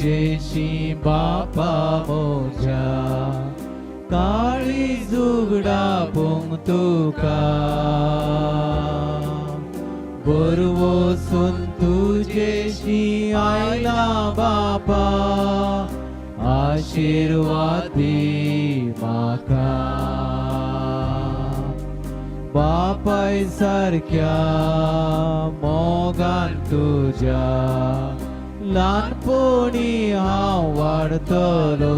तुझेशी बापा मोजा काळी जुगडा पोंग तुका बरवसून तुझेशी आयला बापा आशीर्वादी माका बापाय सारख्या मोगान तुझ्या ल्हानपणी हांव वाडतलो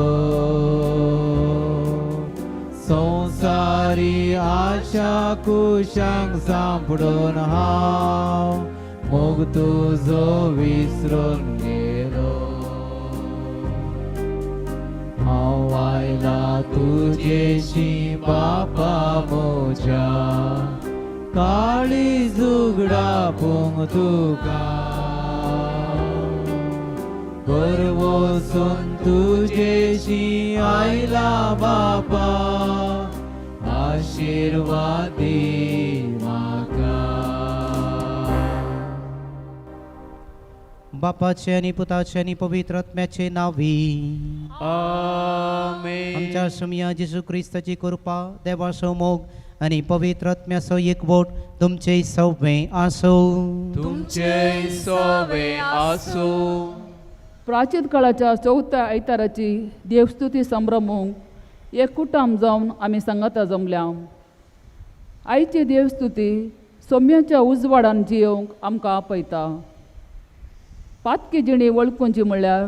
संसारी आशा कुशांक सांपडून हांव मोग तुजो विसरून गेलो हांव आयला तुझेशी बापा मोजा काळी जुगडा पोंग तुका बरवसून तुझेशी आयला बापा आशीर्वादी म्हाका बापाचे आणि पुताचे आणि पवित्र आत्म्याचे नावी आमेन. आमच्या सुमिया जेजू ख्रिस्ताची कृपा देवाचो मोग आणि पवित्र आत्म्याचो एकवट तुमचे सौवे आसो तुमचे सोवे आसो. प्राचीन काळाच्या चौथ्या आयताराची देवस्तुती संभ्रमूंक एक कुटुंब जावन आमी सांगाता जमल्या. आयची देवस्तुती सोम्याच्या उजवाडान जियोंक आमकां आपयता. पातकी जिणी वळखुची म्हणल्यार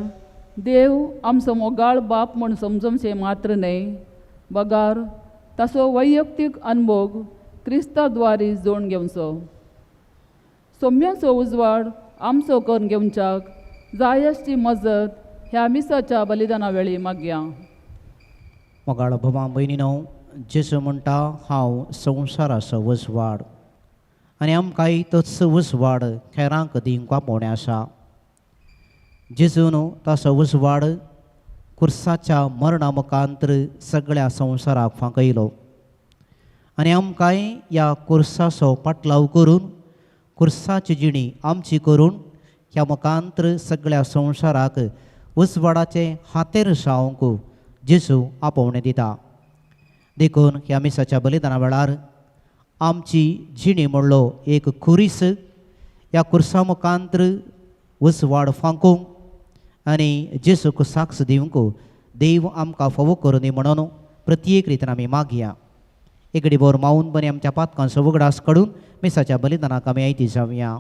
देव आमचो मोगाळ बाप म्हूण समजूंचे मात्र न्हय, बगार ताचो वैयक्तीक अनुभव क्रिस्ताद्वारे जोडून घेवचो. सोम्याचो उजवाड आमचो करून घेवच्याक जाय आसची मजत ह्या मिसाच्या बलिदाना वेळी मागया. मोगाळ भोवा भयणीनो, जेजू म्हणटा हांव संवसाराचो उजवाड आनी आमकांय तोच उजवाड खेरांक दिवंक पावोवणें आसा. जेजून ताचो उजवाड कुर्साच्या मरणा मुखांतर सगळ्या संवसाराक फांकयलो आनी आमकांय ह्या कुर्साचो पाटलाव करून कुर्साची जिणी आमची करून ह्या मुखांतर सगळ्या संवसाराक उजवाडाचे हातेर जावंक जेजू आपोवणें दिता. देखून ह्या मिसाच्या बलिदाना वेळार आमची जिणी म्हणलो एक खुरीस ह्या कुर्सा मुखांतर उजवाड फांकूंक आनी जेजूक साक्ष दिवंक देव आमकां फावो करूं दी म्हणून प्रत्येक रितीन आमी मागया. एक डिबोर मावून बरें आमच्या पातकांचो उगडास काडून मिसाच्या बलिदानाक आमी आयती जावया.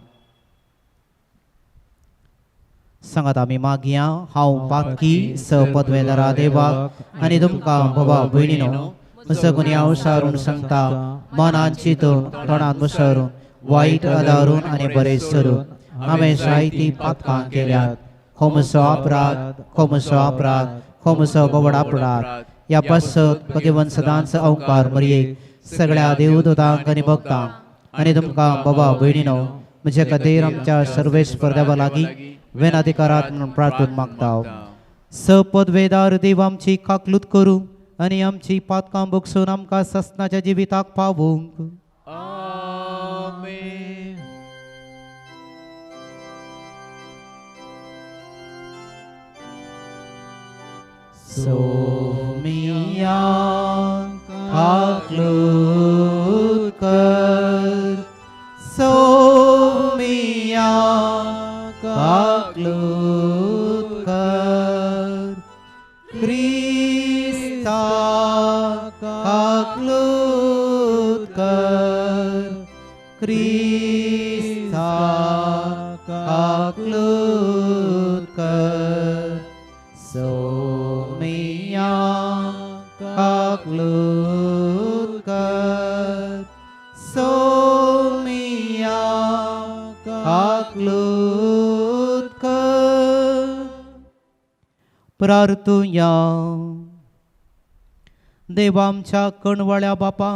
सांगात आमी मागया. हांव पातकी स पदवेदारा देवाक आनी तुमकां भोवा भयणीनो म्हजो गुन्यांव सारून सांगता, मनान चिंतून तोंडान मुसरून वायट आदारून आनी बरें सरून हांवें जायतीं पातकां केल्यात. हो म्हजो अपराध, हो म्हजो अपराध, हो म्हजो गवड अपराध. ह्या पसत भगवन सदांचो अवकार मरयेक सगळ्या देवदूतांक आनी भक्तांक आनी तुमकां भोवा भयणीनो म्हजे खातीर आमच्या सर्वेश्वर देवा लागीं विनाधिकारांत म्हणून प्रार्थना मागता. सपदवेदार देव आमची काकलूत करूं आनी आमची पातकां बगसून आमकां ससनाच्या जिविताक पावूंक. आमेन. सोमिया काकलूत कर, सोमिया काकलूत कर, क्रिस्ता काकलूत कर, क्रिस्ता काकलूत कर. सोमिया काकलूत कर, सोमिया काकलूत कर. प्रार्थुया. देवा आमच्या कणवाळ्या बापा,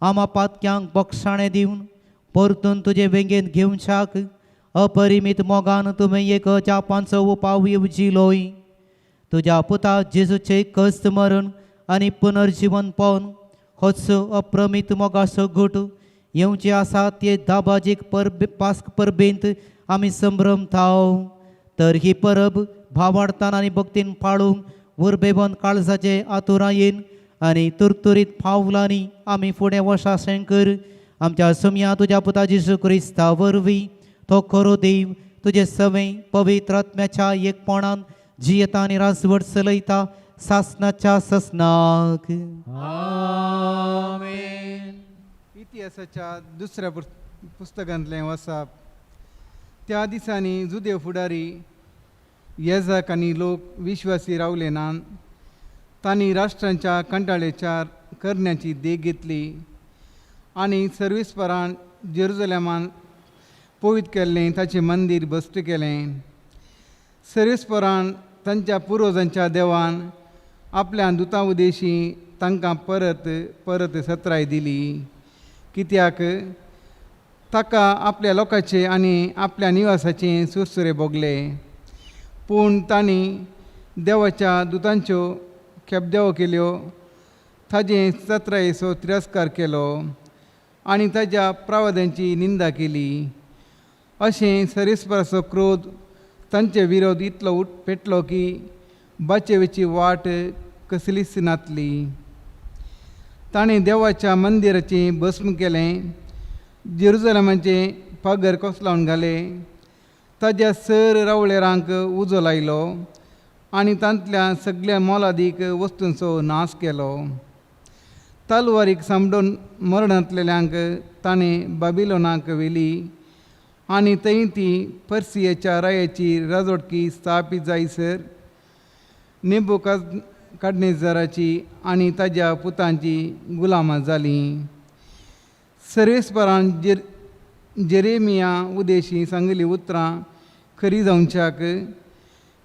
आमा पातक्यांक बक्षाणें दिवन परतून तुजे वेंगेन घेवच्याक अपरिमीत मोगान तुवें एक जापांचो उपाव येवजिलोय. तुज्या पुता जेजूचे कस्त मरण आनी पुनर्जीवन पावन होच अप्रमीत मोगाचो घोट येवचे आसा ते दाबाजीक पास्क परबेंत आमी संभ्रमताव. तर ही परब भावार्थान आनी भक्तीन पाळूंक उर्बेबंद काळजाचे आतुरायेन आनी तुरतुरीत पावलांनी आमी फुडें वशासें कर. आमच्या सुमया तुज्या पुता जेजू क्रिस्ता वरवीं तो खरो देव तुजे सवें पवित्र आत्म्याच्या एकपणान जियेता आनी राजवट चलयता सासनाच्या ससनाक. आमेन. इतिहासाच्या दुसऱ्या पुस्तकांतलें वाचप. त्या दिसांनी जुदेव फुडारी येजक आनी लोक विश्वासी रावले नात. तांणी राष्ट्रांच्या कंटाळेच्या करण्याची देख घेतली आनी सर्वेस्परान जेरुसलेमान पवित्र केल्लें ताचें मंदीर बस्ट केलें. सर्वेस्परान तांच्या पुर्वजांच्या देवान आपल्या दुतां उदेशी तांकां परत परत सत्राय दिली. कित्याक ताका आपल्या लोकांचे आनी आपल्या निवासाचे सुरसुरे भोगले. पूण तांणी देवाच्या दुतांच्यो केबदेवो केल्यो, ताजे सत्रायेचो तिरस्कार केलो आनी ताज्या प्रावधानांची निंदा केली. अशें सर्वेस्पराचो क्रोध तांचे विरोध इतलो पेटलो की बाचेवेची वाट कसलीच नातली. ताणें देवाच्या मंदिराचें भस्म केलें, जेरुसलेमाचें पागर कोसलावन घालें, ताज्या सर रावळेरांक उजो लायलो आनी तांतल्या सगळ्या मोलादीक वस्तूंचो नाश केलो. तलवारीक सांबडून मरणांतलेल्यांक ताणें बाबिलोनाक व्हेली आनी थंय ती पर्सियेच्या रायाची राजवटकी स्थापीत जायसर नेबुकादनेझराची आनी ताज्या पुतांची गुलामां जालीं. सर्वेस्परान जेरेमिया उदेशी सांगली उतरां खरी जावच्याक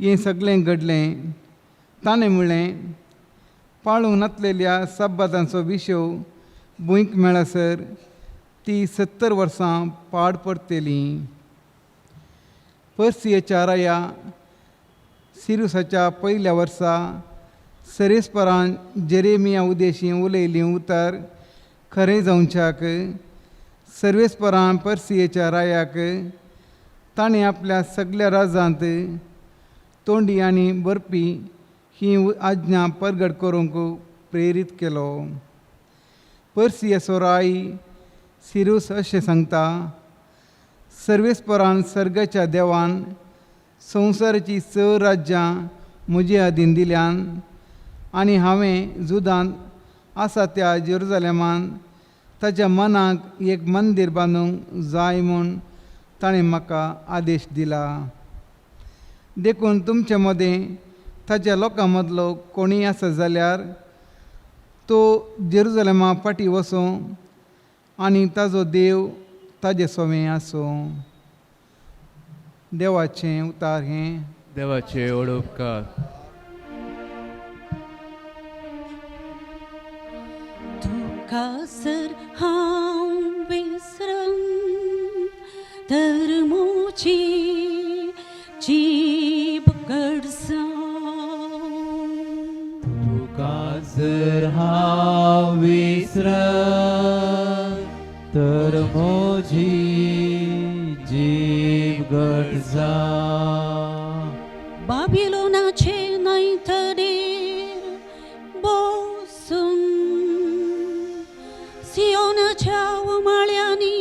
हें सगळें घडलें. ताणें म्हणलें, पाळूंक नातलेल्या सब्बातांचो विशव भुंयक मेळसर ती 70 वर्सां पाड पडटलीं. पर्सियेच्या राया सिरुसाच्या पयल्या वर्सा सर्वेस्परान जेरेमिया उदेशी उलयलीं उतर खरें जावच्याक सर्वेस्परान पर्सियेच्या रायाक ताणें आपल्या सगळ्या राजांत तोंडी आनी बरपी ही आज्ञा परगट करूंक प्रेरीत केलो. पर्सियेचो राय सिरूस अशें सांगता, सर्वेस्परान सर्गाच्या देवान संवसाराची 6 राज्यां म्हजे अधीन दिल्यान आनी हांवें जुदांत आसा त्या जेरुसलेमान ताच्या मनाक एक मंदीर बांदूंक जाय म्हूण ताणें म्हाका आदेश दिला. देखून तुमचे मदें ताच्या लोकां मदलो कोणीय आसा जाल्यार तो जेरुसलेमा फाटीं वचूं आनी ताजो देव ताजे सोवें आसूं. देवाचें उतार हें. देवाचे ओडोपकार. तुका जर हांव विसरन तर मोची जीब गडसां. तुका जर हांव विसरन तर म्हजी जीब गडजा. बाबिलोनाचे नैतडीर बसून सियोनाच्या उमाळ्यांनी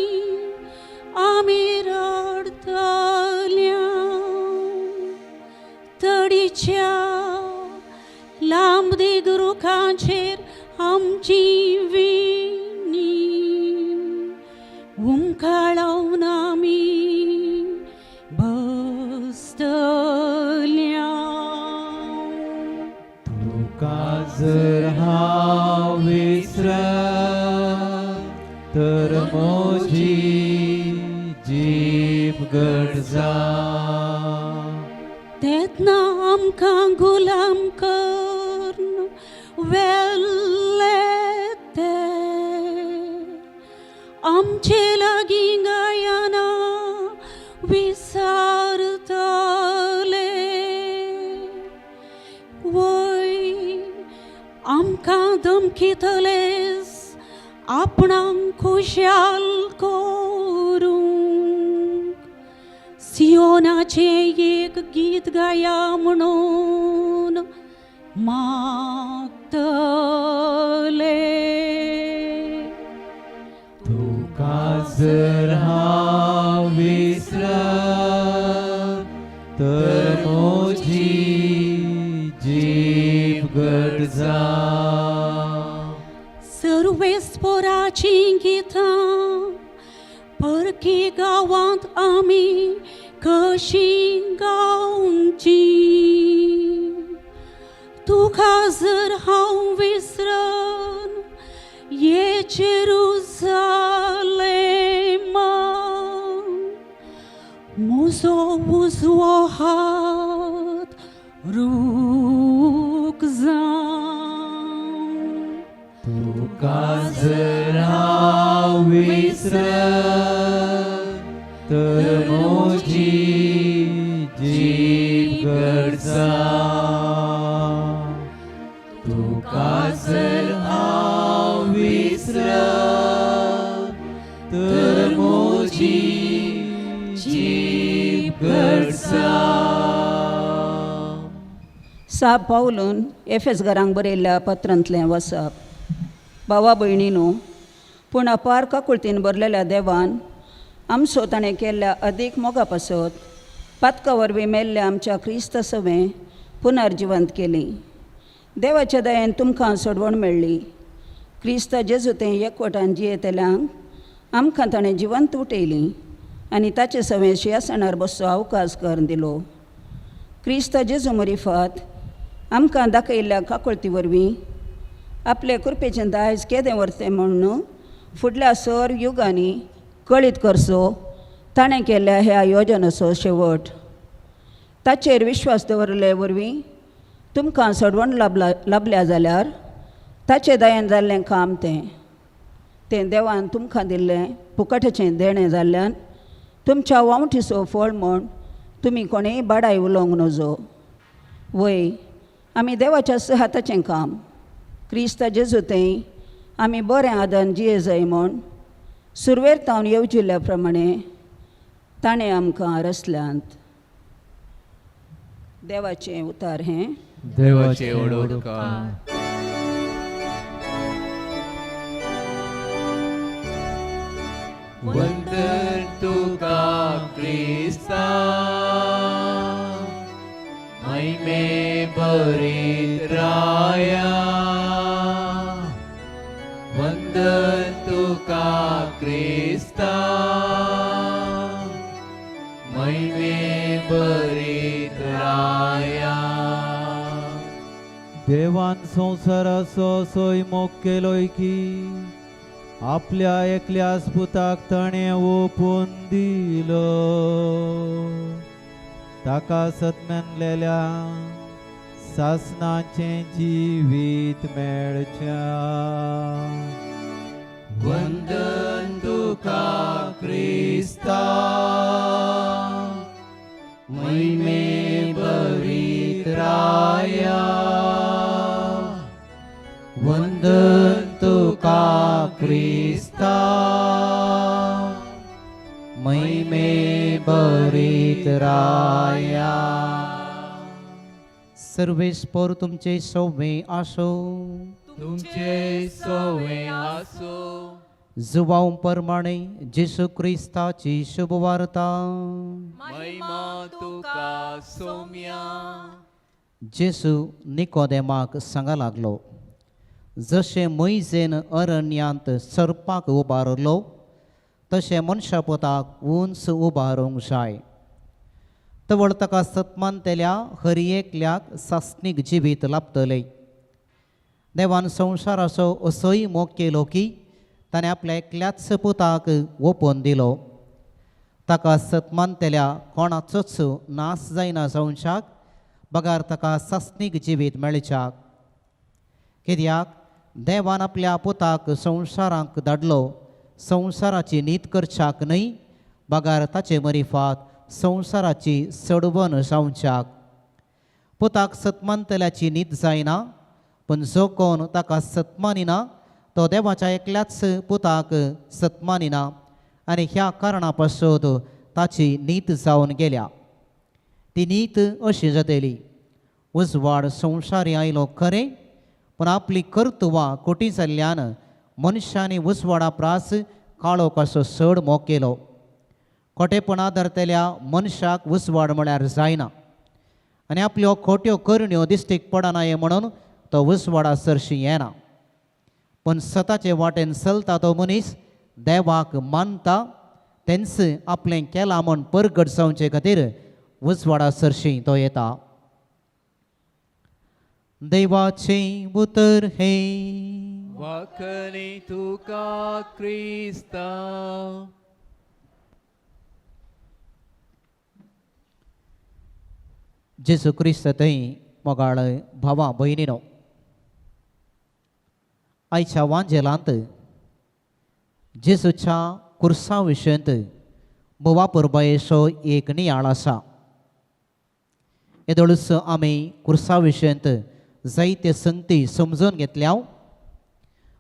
आमी रडतल्या. तडीच्या लांब दिगरुखांचेर आमची विणी उमकाळावन आमी बसतल्या. तुका जर हांव विसरन तर म्हजी जीब गडजा. तेन्ना आमकां गुलाम करून वेल्ले ते आमचे लागीं गायना विसारतले. वय आमकां धमकितलेस आपणाक खुशाल करूंक. सियोनाचे एक गीत गाया म्हणून मागतले. तुका जर हांव विसरत तर म्हजी जीब गरजा. सर्वेस्पराची गितां परकी गांवांत आमी कशी गावची. तुका जर हांव विसरन ये जेरुसालेमा, म्हजो उजवो हात रूख जावं. तुका जर हांव विसरत तर म्हजी जीब गरजा. तुका जर हांव विसरत तर म्हजी जीब गरजा. साब पावलून एफेसकारांक बरयल्ल्या पत्रांतलें वचप. भावा भयणीनो, पूण अपार काकुळतीन भरलेल्या देवान आमचो ताणें केल्ल्या अदीक मोगा पासत पातका वरवीं मेल्ल्या आमच्या क्रिस्त सवें पुनर्जिवंत केली. देवाच्या दयेन तुमकां सोडवण मेळ्ळी. क्रिस्त जेजूतें एकवटान जियेतल्यांक आमकां ताणें जिवंत उठयली आनी ताचे सवें सिंहासनार बसचो अवकाश करून दिलो. क्रिस्त जेजू मरिफात आमकां दाखयल्ल्या काकुळती वरवीं आपले कृपेचें दायज केदें व्हरतें म्हूण फुडल्या सर युगांनी कळीत करचो ताणें केल्ल्या ह्या योजनेचो शेवट. ताचेर विश्वास दवरले वरवीं तुमकां सोडवण लाभल्या जाल्यार ताचे दयेन जाल्लें काम तें देवान तुमकां दिल्लें फुकटचें देणें जाल्ल्यान तुमच्या वावटीचो फळ म्हूण तुमी कोणेय बाडाय उलोवंक नजो. वय, आमी देवाच्या हाताचें काम क्रिस्त जेजूतें आमी बरें आदन जिये जाय म्हूण सुरवेर तावन येवजिल्ल्या प्रमाणें ताणें आमकां रचल्यांत. देवाचें उतार हें. देवाचे ओडोदकार. वंदन तुका क्रिस्ता, महिमे भरीत राया. वंदन तुका क्रिस्ता, महिमे भरीत राया. देवान संवसाराचो सोय मोग केलोय की आपल्या एकल्याच पुताक ताणें ओपून दिलो. ताका सत्मेनलेल्या सासनाचें जिवीत मेळच्या. वंदन तुका क्रिस्ता, महिमे भरीत राया. वंदन तुका क्रिस्ता, महिमे भरीत राया. सर्वेस्पर तुमचे सौम्य आसो. तुमचे सोवे आसो. जुवांव प्रमाणे जेसू क्रिस्ताची शुभ वार्ता. महिमा तुका सौम्या. जेसू निकोदेमाक सांगा लागलो, जशे मोइजेन अरण्यांत सर्पाक उबारलो तशें मनशा पुताक उंच उबारूंक जाय. तवळ ताका सत्मानतेल्या हर एकल्याक सासणीक जिवीत लाभतलें. देवान संवसाराचो असोय मोग केलो की ताणें आपल्या एकल्याच पुताक ओपोवन दिलो. ताका सत्मानतेल्या कोणाचोच नाश जायना जावच्याक बगार ताका सासणीक जिवीत मेळच्याक. कित्याक देवान आपल्या पुताक संवसारांक धाडलो संवसाराची नीत करच्याक न्हय, बगार ताचे मरिफात संवसाराची सडवण जावच्याक. पुताक सत्मानतेल्याची नीत जायना, पण जो कोण ताका सत्मानिना तो देवाच्या एकल्याच पुताक सत्मानिना. आनी ह्या कारणा पासून ताची नीत जावन गेल्या. ती नीत अशी जातली, उजवाड संवसारी आयलो खरें, पूण आपली कर्तुवां खोटी जाल्ल्यान मनशांनी उजवाडा प्रास काळो कसो चड मोग केलो. खोटेपणा धरतल्या मनशाक उजवाड म्हळ्यार जायना, आनी आपल्यो खोट्यो करण्यो दिश्टीक पडनाये म्हणून तो उजवाडा सरशी येना. पण स्वताचे वाटेन चलता तो मनीस देवाक मानता, तेंच आपलें केलां म्हूण परगट जावचे खातीर उजवाडा सरशी तो येता. देवाचें उतर हे वाकणे तुका क्रिस्ता. जेजू क्रिस्त थंय मोगाळ भावां भयणीनो, आयच्या वांजेलांत जेजूच्या कुर्सा विशयंत वापरबायेचो एक नियाळ आसा. येदोळूच आमी कुर्सा विशयंत जायते संगती समजून घेतल्या,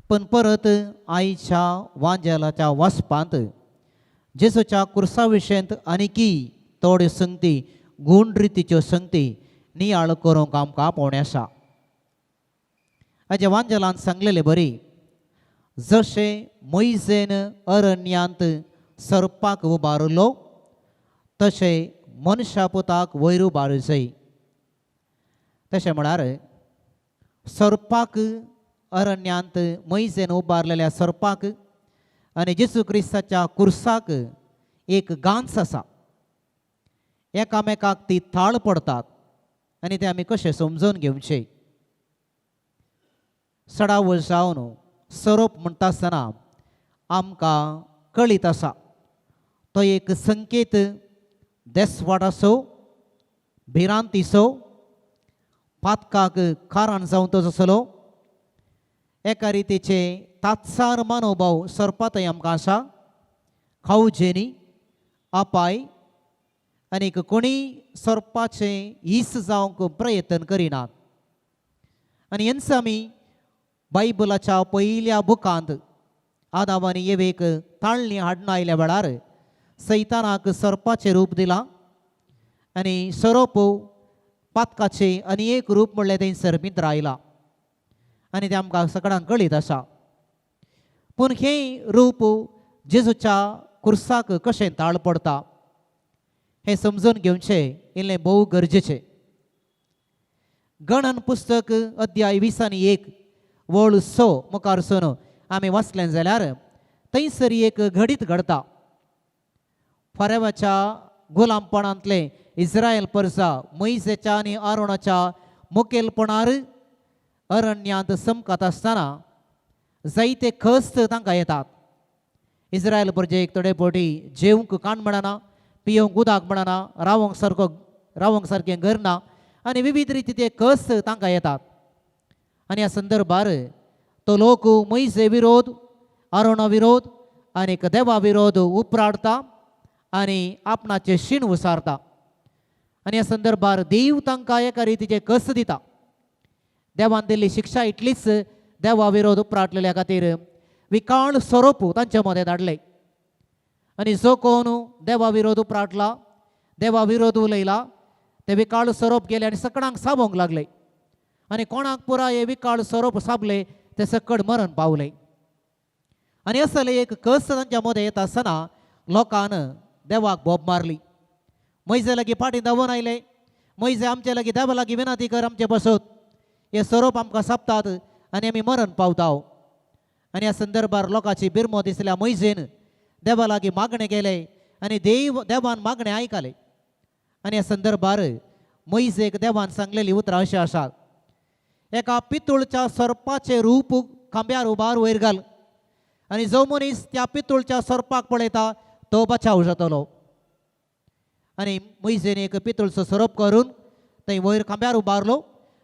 पण परत आयच्या वांजेलाच्या वाचपांत जेजूच्या कुर्सा विशयंत आनिकी थोड्यो संगती गूण रितीच्यो संगती नियाळ करूंक आमकां पावणे आसा. हाज्या वांजेलांत सांगलेले बरी, जशे मोइजेन अरण्यांत सर्पाक उबारलो, तशे मनशा पुताक वयर उबारूं जाय. तशें म्हळ्यार सर्पाक अरण्यांत मोइजेन उबारलेल्या सर्पाक आनी जेजू क्रिस्ताच्या कुर्साक एक गांच आसा. एकामेकाक ती थाळ पडटात आनी ते आमी कशें समजून घेवचें. सडावळ जावन सोरोप म्हणटा आसतना आमकां कळीत आसा, तो एक संकेत देसवाड आसो, भिरांतीचो, पातकाक कारण जावन तो आसलो. एका रितीचे तात्सार मनोभाव सर्पातय आमकां आसा. खावजेनी अपाय आनीक कोणी सर्पाचे हीस जावंक प्रयत्न करिनात. आनी हेंच आमी बायबलाच्या पयल्या बुकांत आदाम आनी येवेक ताळणी हाडून आयल्या वेळार सैतानाक सर्पाचें रूप दिलां आनी सोरोप पातकाचें आनी एक रूप म्हणलें थंयसर भितर आयलां आनी तें आमकां सगळ्यांक कळीत आसा. पूण हें रूप जेजूच्या कुर्साक कशें ताळ पडटा हें समजून घेवचें इल्लें भोव गरजेचें. गणन पुस्तक अध्याय 20 वळ 6 मुखारसून आमी वाचलें जाल्यार थंयसर एक घडीत घडता. फरेवाच्या गुलामपणांतले इस्रायल परजा मोइजेच्या आनी आरोनाच्या मुखेलपणार अरण्यांत समकत आसतना जायते खस्त तांकां येतात. इस्रायल परजेक थोडे फावटी जेवंक काण मेळना, पियोंक उदक मेळना, रावंक सारकें घर ना आनी विविध रितीचे कस तांकां येतात. आनी ह्या संदर्भार तो लोक मोइजे विरोध, आरोना विरोध आनीक देवा विरोध उपराडता आनी आपणाचे शीण उसारता. आनी ह्या संदर्भार देव तांकां एका रितीचे कस दिता. देवान दिल्ली शिक्षा इतलीच देवा विरोध उपराटलेल्या खातीर विकाळ सोरोप तांचे मदें धाडले. आनी जो कोण देवा विरोध उपराटला, देवा विरोध उलयला, ते विकाळ सोरोप गेले आनी सकडांक साबोंक लागले. आनी कोणाक पुराय हे विकाळ सोरोप साबले ते सकड मरण पावले. आनी असले एक कस तांच्या मदें येता आसतना लोकान देवाक बोब मारली. मोइजे लागीं फाटीं धांवून आयले, मोइजे आमचे लागीं देवा लागीं विनंती कर, आमचे बसत हे सोरोप आमकां सापतात आनी आमी मरण पावता. आनी ह्या संदर्भार लोकांची बिरमो दिसल्या मोइजेन देवा लागीं मागणें केलें आनी देवान मागणें आयकलें. आनी ह्या संदर्भार मोइजेक देवान सांगलेली उतरां अशीं आसात. एका पितूळच्या सर्पाचें रूप खांब्यार उबार वयर घाल आनी जो मनीस त्या पितूळच्या सर्पाक पळयता तो बचाव जातलो. आनी मोइजेन एक पितूळचो सोरोप करून थंय वयर खांब्यार उबारलो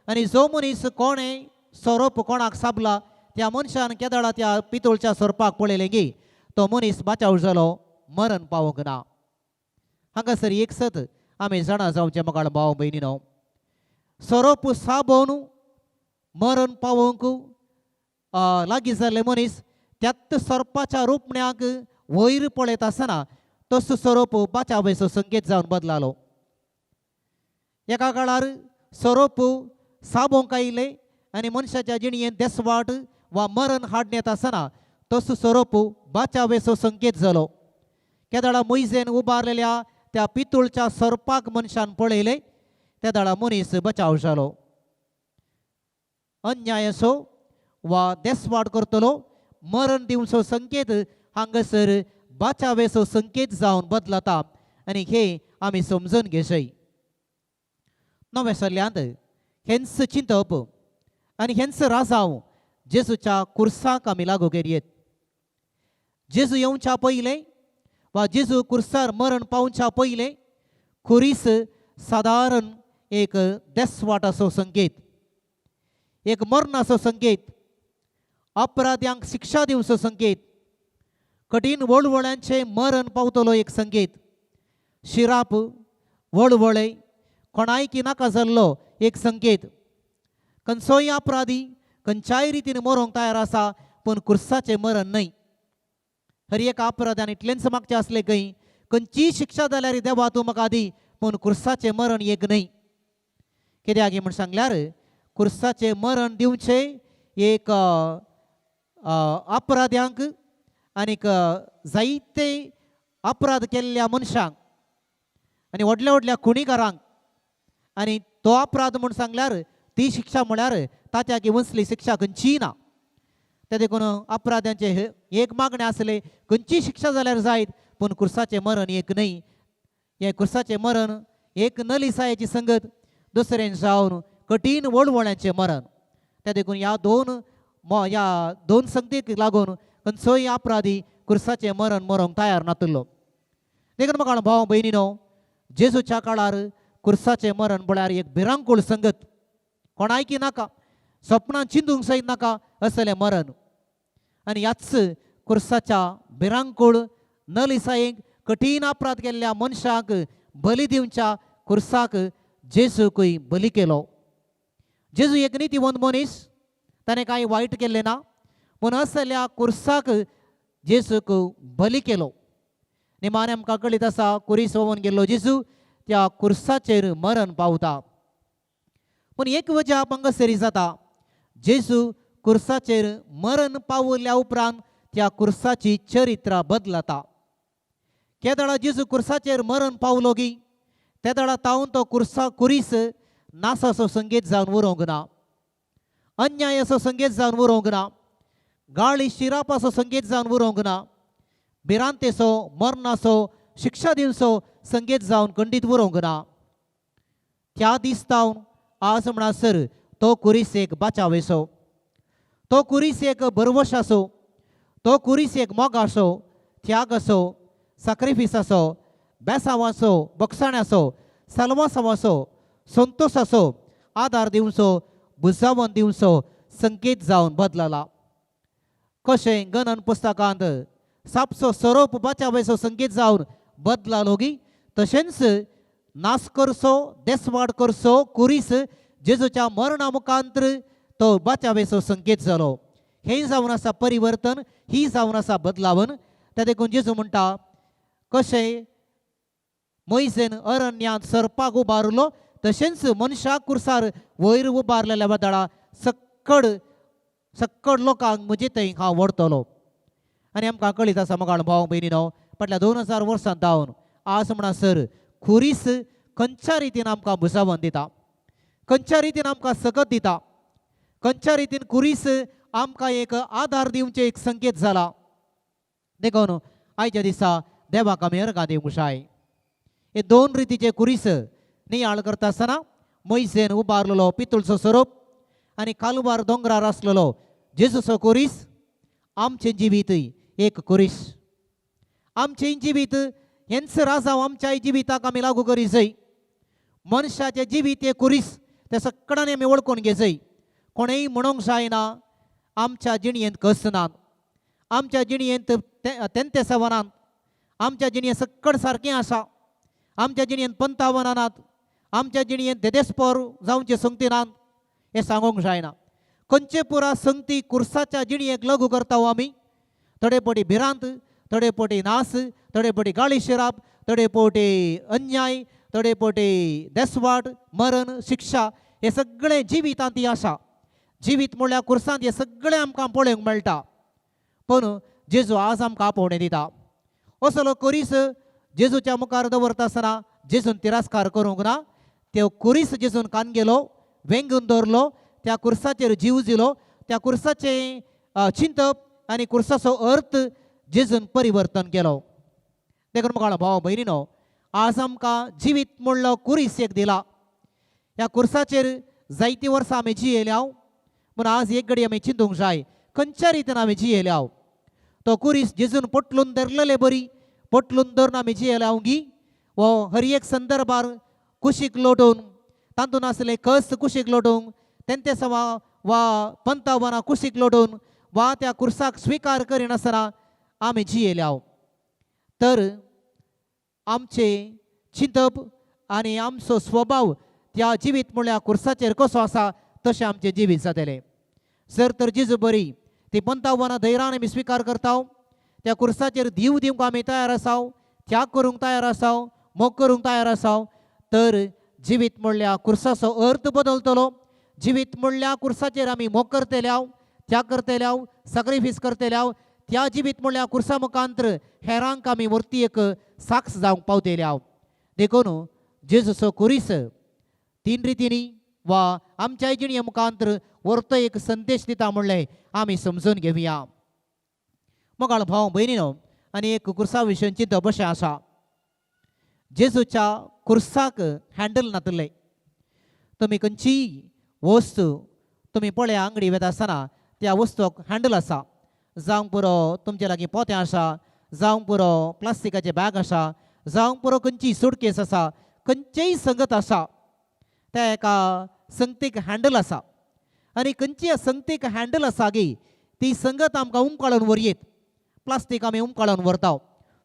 आनी जो मनीस कोणें सोरोप कोणाक साबला त्या मनशान केदाळा त्या पितूळच्या सोरपाक पळयलें की तो मनीस बचाव जालो, मरण पावोंक ना. हांगासर एक सत आमी जाणा जावचें मोगाळ भाव भयणीनो, सोरोप साबोवन मरण पावोंक लागीं जाल्ले मनीस त्याच सर्पाच्या रुपण्याक वयर पळयत आसतना तसो स्वरूप बाचावेचो संकेत जावन बदलालो. एका काळार स्वरूप साबोंक आयिल्ले आनी मनशाच्या जिणयेंत देसवाट वा मरण हाडून येता आसतना तसो स्वरूप बाचावेचो संकेत जालो. केदाळा मोइजेन उबारलेल्या त्या पितूळच्या सर्पाक मनशान पळयले, त्या दाळा मनीस बचाव जालो. अन्याय असो वा देसवाड करतलो मरण दिवचो संकेत हांगासर बाचावेचो संकेत जावन बदलता आनी हे आमी समजून घेवचें. नव्या सल्ल्यांत हेंच चिंतप आनी हेंच राजाव जेजूच्या कुर्साक आमी लागू करियेत. जेजू येवच्या पयलें वा जेजू कुर्सार मरण पावच्या पयलें खुरीस सादारण एक देसवाटाचो संकेत, एक मरणाचो संकेत, अपराध्यांक शिक्षा दिवचो संकेत, कठीण वळवळ्यांचे मरण पावतलो एक संकेत, शिराप वळवळे कोणायकी नाका जाल्लो एक संकेत. खंयचोय अपराधी खंयच्याय रितीन मरोंक तयार आसा पूण कुर्साचें मरण न्हय. हर एक अपराध्यान इतलेंच मागचें आसलें खंय खंयचीय शिक्षा जाल्यार देवा तूं म्हाका दी पूण कुर्साचें मरण एक न्हय. कित्याक म्हूण सांगल्यार कुर्साचें मरण दिवचें एक अपराध्यांक आनीक जायते अपराध केल्ल्या मनशांक आनी व्हडल्या व्हडल्या खुणीकारांक, आनी तो अपराध म्हूण सांगल्यार ती शिक्षा म्हळ्यार ताच्याक वचली शिक्षा खंयचीय ना. ते देखून अपराध्यांचे एक मागणें आसले खंयची शिक्षा जाल्यार जायत पूण कुर्साचें मरण एक न्हय. हे कुर्साचें मरण एक नलिसायेची संगत, दुसरें जावन कठीण वळवळ्यांचें मरण. ते देखून ह्या दोन संगतीक लागून खंयचोय अपराधी कुर्साचें मरण मरोंक तयार नासलो. देखून म्हाका भाव भयणीनो, जेजूच्या काळार कुर्साचें मरण म्हळ्यार एक भिरांकूळ संगत, कोणायकी नाका, स्वप्नांत चिंतूंक सयत नाका असलें मरण. आनी ह्याच कुर्साच्या भिरांकूळ नलिसायेक कठीण अपराध केल्ल्या मनशाक बली दिवच्या कुर्साक जेजूकय बली केलो. जेजू एक नितीवंत मनीस, ताणें कांय वायट केल्लें ना, पूण असल्या कुर्साक जेजूक बली केलो. निमाणें आमकां कळीत आसा कुरीस व्होंवन गेल्लो जेजू त्या कुर्साचेर मरण पावता. पूण एक वजा हांगासरी जाता, जेजू कुर्साचेर मरण पावल्या उपरांत त्या कुर्साची चरित्रा बदलता. केदाळा जेजू कुर्साचेर मरण पावलो की त्या दाळा तावन तो कुरीस नासाचो संकेत जावन उरोंक ना, अन्यायाचो संकेत जावन उरोंक ना, गाळी शिरापाचो संकेत जावन उरोंक ना, भिरांतेचो मरणाचो शिक्षा दिवचो संकेत जावन खंडीत उरोंक ना. त्या दिसतावन आज म्हणसर तो कुरीस एक बाचावेचो, तो कुरीस एक बरवशाचो, तो कुरीस एक मोगाचो, त्यागाचो, सॅक्रिफिसाचो, बेसांवाचो, बक्षाण्याचो, सलवासावाचो, संतोशाचो आदार दिवचो, बुजावन दिवचो संकेत जावन बदलला. कशें गणन पुस्तकांत सापचो स्वरूप बाचावेचो संकेत जावन बदलालो की तशेंच नास करचो, देसवाड करचो कुरीस जेजूच्या मरणा मुखांतर तो बाचावेचो संकेत जालो. हें जावन आसा परिवर्तन, ही जावन आसा बदलावन. त्या देखून जेजू म्हणटा, कशें मोइजेन अरण्यांत सर्पाक उबारलो तशेंच मनशाक कुर्सार वयर उबारलेल्या वदाळा सक्कड लोकांक म्हजे थंय हांव व्हरतलो. आनी आमकां कळीत आसा मोगाळ भाव भयणीनो, फाटल्या 2000 वर्सां जावन आज म्हणसर खुरीस खंयच्या रितीन आमकां बुजावन दिता, खंयच्या रितीन आमकां सकत दिता, खंयच्या रितीन खुरीस आमकां एक आदार दिवचे एक संकेत जाला. देखून आयच्या दिसा देवाक आमी अर्घां दिवंक जाय. हे दोन रितीचे कुरीस नियाळ करता आसतना मोइजेन उबारलेलो पितूळचो स्वरूप आनी कालवार दोंगरार आसलेलो जेजूचो कुरीस, आमचें जिवीत एक कुरीस. आमचें जिवीत हेंच राजाव आमच्या जिविताक आमी लागू करी जाय. मनशाचें जिवीत एक कुरीस, ते सक्कडांनी आमी वळखून घेजय. कोणेय म्हणूंक जायना आमच्या जिणयेंत कस नात, आमच्या जिणयेंत तेंते सवनांत, आमच्या जिणयेंत सक्कड सारकें आसा, आमच्या जिणयेंत पंतावनां नात, आमच्या जिणयेंत देदेस्पर जावचे संगती नात, हें सांगूंक जायना. खंयचे पुरा संगती कुर्साच्या जिणयेक लागू करता आमी. थोडे पटी भिरांत, थोडे पोटी नास, थोडे पोटी गाळी शिराप, थोडे पोटी अन्याय, थोडे पोटी देसवाट, मरण, शिक्षा, हे सगळे जिवितांत आसा. जिवीत म्हणल्यार कुर्सांत हे सगळे आमकां पळोवंक मेळटा. पूण जेजू आज आमकां आपोवणें दिता. असलो कुरीस जेजूच्या मुखार दवरता आसतना जेजून तिरस्कार करूंक ना. त्यो कुरीस जेजून कान गेलो, वेंगून दवरलो, त्या कुर्साचेर जीव दिलो, त्या कुर्साचे चिंतप आनी कुर्साचो अर्थ जेजून परिवर्तन केलो. देखून मुखार भाव भयणीनो, आज आमकां जिवीत म्हणलो कुरीस एक दिला. ह्या कुर्साचेर जायतीं वर्सां आमी जियेल्या, पूण आज एक घडी आमी चिंतूंक जाय खंयच्या रितीन आमी जियेल्या. तो कुरीस जेजून पटलून धरलेले बरी, पटलून धरून आमी जियेल्या गी. वो हर एक संदर्भार कुशीक लोटून, तातूंत आसले कस कुशीक लोटूंक, तेंते सवा वा पंतावना कुशीक लोटून, वा त्या कुर्साक स्विकार करिनासतना आमी जियेल्या. तर आमचे चिंतप आनी आमचो स्वभाव त्या जिवीत म्हणल्यार कुर्साचेर कसो आसा तशें आमचें जिवीत जातलें. जर तर जेजू बरी ती पंतावना धैर्यान आमी स्विकार करता, त्या कुर्साचेर दीव दिवंक आमी तयार आसाव, त्याग करूंक तयार आसाव, मोग करूंक तयार आसाव, तर जिवीत म्हणल्यार कुर्साचो अर्थ बदलतलो. जिवीत म्हणल्यार कुर्साचेर आमी मोग करतल्याव, त्याग करतल्याव, सॅक्रिफायस करतल्याव, त्या जिवीत म्हणल्यार कुर्सा मुखांतर हेरांक आमी व्हरती एक साक्ष जावंक पावतल्याव. देखून जेजूचो कुरीस तीन रितींनी वा आमच्या जिणये मुखांतर व्हरतो एक संदेश दिता म्हणलें आमी समजून घेवया. मोगाळ भाव भयणीनो, आनी एक कुर्सा विशयी चिंतप अशें आसा. जेजूच्या कुर्साक हँडल नातले. तुमी खंयचीय वस्तू तुमी पळया अंगडी वेता आसतना त्या वस्तूक हँडल आसा. जावंक पुरो तुमचे लागीं पोतें आसा, जावंक पुरो प्लास्टिकाचे बॅग आसा, जावंक पुरो खंयचीय सुटकेस आसा, खंयचेय संगत आसा, त्या एका संगतीक हँडल आसा. आनी खंयची संगतीक हँडल आसा गी ती संगत आमकां उमकाळून व्हरयेत. प्लास्टीक आमी उमकाळून व्हरता,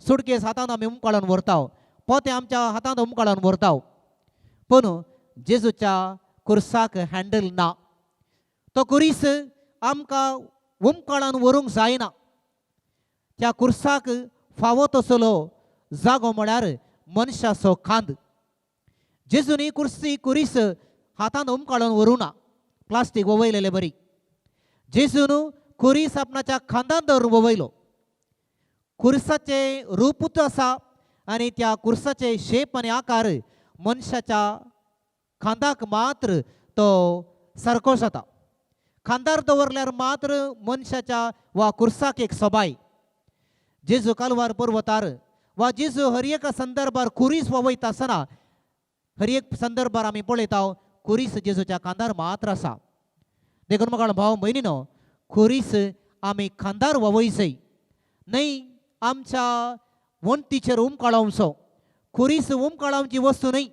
सुटकेस हातांत आमी उमकाळून व्हरता, पोतें आमच्या हातांत उमकाळून व्हरता. पूण जेजूच्या कुर्साक हँडल ना. तो कुरीस आमकां उमकाळून व्हरूंक जायना. त्या कुर्साक फावो तसलो जागो म्हळ्यार मनशाचो खांद. जेजून ही कुरीस हातांत उमकाळून व्हरूना, प्लास्टीक ववयलेले बरी. जेजून कुरीस आपणाच्या खांदांत धरून ववयलो. कुर्साचे रूपूच आसा आनी त्या कुर्साचे शेप आनी आकार मनशाच्या खांदाक मात्र तो सारको जाता. खांदार दवरल्यार मात्र मनशाच्या वा कुर्साक एक सोबाय. जेजू कालवार पर्वतार वा जेजू हर एका संदर्भार कुरीस ववयता आसतना हर एक संदर्भार आमी पळयता कुरीस जेजूच्या खांदार मात्र आसा. देखून म्हाका भाव भयणीनो, कुरीस आमी खांदार ववयचय, न्हय आमच्या वणटीचेर उमकाळोवचो. कुरीस उमकाळोवची वस्तू न्हय,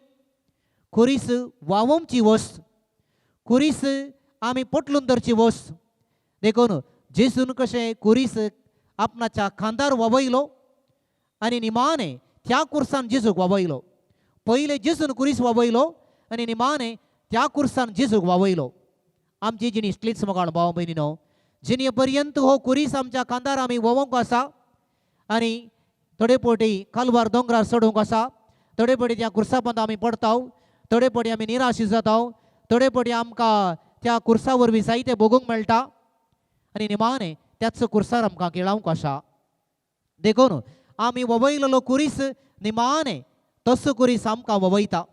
कुरीस वावोवची वस्त. कुरीस आमी पटलून धरची वस्त. देखून जेजून कशें कुरीस आपणाच्या खांदार ववयलो आनी निमाणे त्या कुर्सान जेजूक ववयलो. पयले जेजून कुरीस ववयलो आनी निमाणे त्या कुर्सान जेजूक ववयलो. आमची जिणी इतलीच मोगाळ भाव भयणीनो, जिणे पर्यंत हो कुरीस आमच्या खांदार आमी वोवंक आसा आनी थोडे फावटी कालवार दोंगरार चडोवंक आसा, थोडे फावटी त्या कुर्सा पंत आमी पडटा, थोडे फावटी आमी निराशी जाता, थोडे फावटी आमकां त्या कुर्सा वरवीं जायतें भोगूंक मेळटा आनी निमाणे त्याच कुर्सार आमकां खेळावंक आसा. देखून आमी ववयलेलो कुरीस निमाणे तसो कुरीस आमकां ववयता.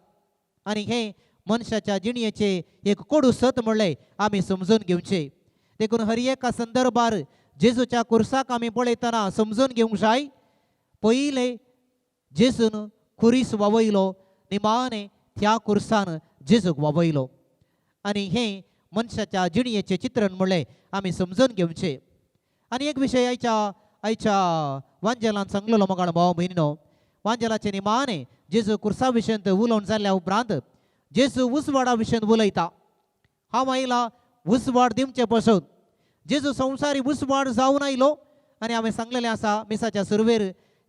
आनी हे मनशाच्या जिणयेचे एक कोडू सत म्हणलें आमी समजून घेवचें. देखून हर एका संदर्भार जेजूच्या कुर्साक आमी पळयतना समजून घेवंक जाय. पयले जेजून कुरीस ववयलो, निमाणे त्या कुर्सान जेजूक ववयलो. आनी हें मनशाच्या जिणयेचें चित्रण म्हणलें आमी समजून घेवचें. आनी एक विशय आयच्या वांजेलांत सांगलेलो मोगाळ भाव भयणीनो, वांजेलाचे निमाणे जेजू कुर्सा विशयंत उलोवन जाल्ल्या उपरांत जेजू उसवाडा विशयंत उलयता. हांव आयला उसवाड दिवचे पासून. जेजू संवसारी उसवाड जावन आयलो आनी हांवें सांगलेलें आसा मिसाच्या सुरवेर,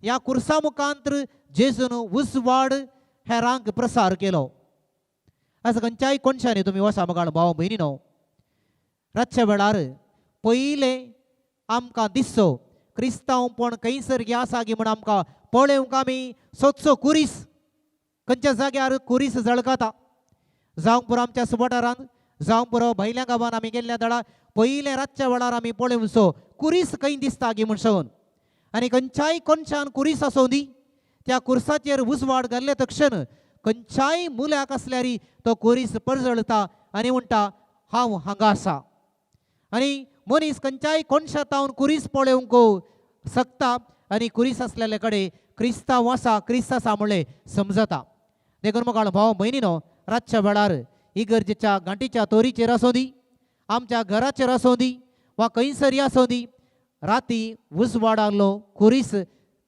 ह्या कुर्सा मुखांतर जेजून उसवाड हेरांक प्रसार केलो. आज खंयच्याय कोणशांनी तुमी वसा मोगाळ भाव भयणीनो, रातच्या वेळार पयले आमकां दिसचो क्रिस्तांवपण खंयसर आसा गी म्हण आमकां पळोवंक आमी सोदचो कुरीस खंयच्या जाग्यार कुरीस जळकाता जावंक पुरो आमच्या सुवाठारांत जावंक पुरो भायल्या गांवांत आमी गेल्ल्या दळा पयले रातच्या वेळार आमी पळोवचो कुरीस खंय दिसता गी म्हणून आनी खंयच्याय कोनशान कुरीस आसूं दी त्या कुर्साचेर उजवाड घाल्ले तक्षण खंयच्याय मुल्याक आसल्यार तो कुरीस परजळता आनी म्हणटा हांव हांगा आसा आनी मनीस खंयच्याय कोनशातावन कुरीस पळोवंक सकता आनी कुरीस आसलेले कडेन क्रिस्तांव आसा क्रिस्त आसा म्हणलें समजता देखून म्हाका भाव भयणीनो रातच्या वेळार इगर्जेच्या गांठीच्या तोरीचेर आसूं दी आमच्या घराचेर आसूं दी वा खंयसरी आसूं दी राती उजवाडालो कुरीस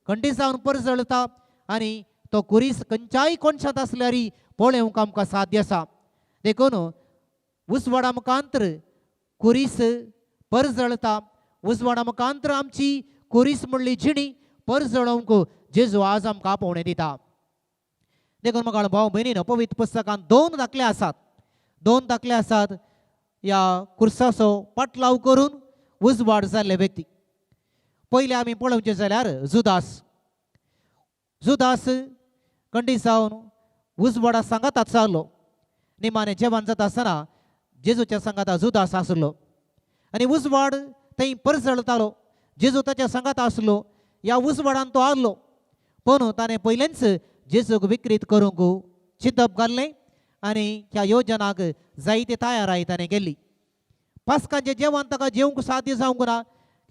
खंडी जावन परजळता आनी तो कुरीस खंयच्याय कोनशात आसल्यार पळोवंक आमकां साध्य आसा देखून उजवाडा मुखांतर कुरीस परजळता उजवाडा मुखांतर आमची कुरीस म्हणली जिणी परजळोवंक जेजू आज आमकां आपोवणें दिता देखून म्हाका भाव भयणीनो पवित्र पुस्तकांत दोन दाखले आसात ह्या कुर्साचो पाटलाव करून उजवाड जाल्ले व्यक्ती पयले आमी पळोवचें जाल्यार जुदास खंडी जावन उजवाडा सांगाताक जाल्लो निमाणें जेवण जाता आसतना जेजूच्या सांगाता जुदास आसलो आनी उजवाड थंय परजळतालो जेजू ताच्या सांगाता आसलो ह्या उजवाडान तो आसलो पूण ताणें पयलेंच जेजूक विकृत करूंक चिंतप घाल्लें आनी ह्या योजनाक जायते तयाराय ताणें केली पास्काचें जेवण ताका जेवंक साध्य जावंक ना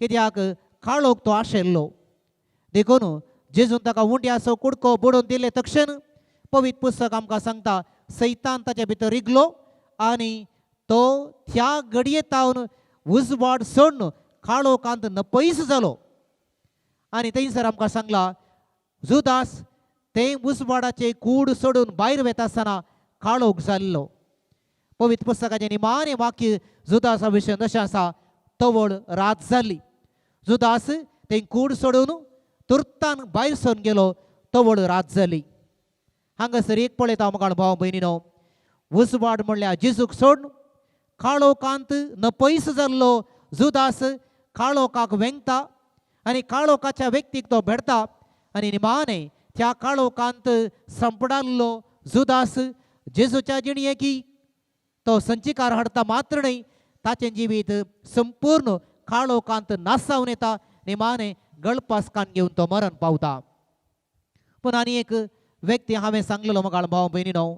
कित्याक काळोख तो आशिल्लो देखून जेजून ताका उंड्याचो कुडको बुडोवन दिले तक्षण पवित्र पुस्तक आमकां सांगता सैतान ताचे भितर रिगलो आनी तो त्या घडयेतावन उजवाड सोडून काळोखांत नपयस जालो आनी थंयसर आमकां सांगला जुदास ते उजवाडाचे कूड सोडून भायर वेता आसतना काळोख जाल्लो पवित्र पुस्तकाचें निमाणें वाक्य जुदासा विशयी अशें आसा तवळ रात जाली जुदास ते कूड सोडून तुर्तान भायर सरून गेलो तवळ रात जाली हांगासर एक पळयता म्हाका भाव भयणीनो उजवाड म्हणल्यार जेजूक सोडून काळोखांत नपयस जाल्लो जुदास काळोखाक वेंगता आनी काळोखाच्या व्यक्तीक तो भेटता आनी निमाणें त्या काळोखांत संपडाल्लो जुदास जेजूच्या जिणयेकी तो संचिकार हाडटा मात्र न्हय ताचें जिवीत संपूर्ण काळोखांत नासावन येता निमाणें गळपासकान घेवन तो मरण पावता पूण आनी एक व्यक्ती हांवें सांगलेलो म्हाका भाव भयणीनो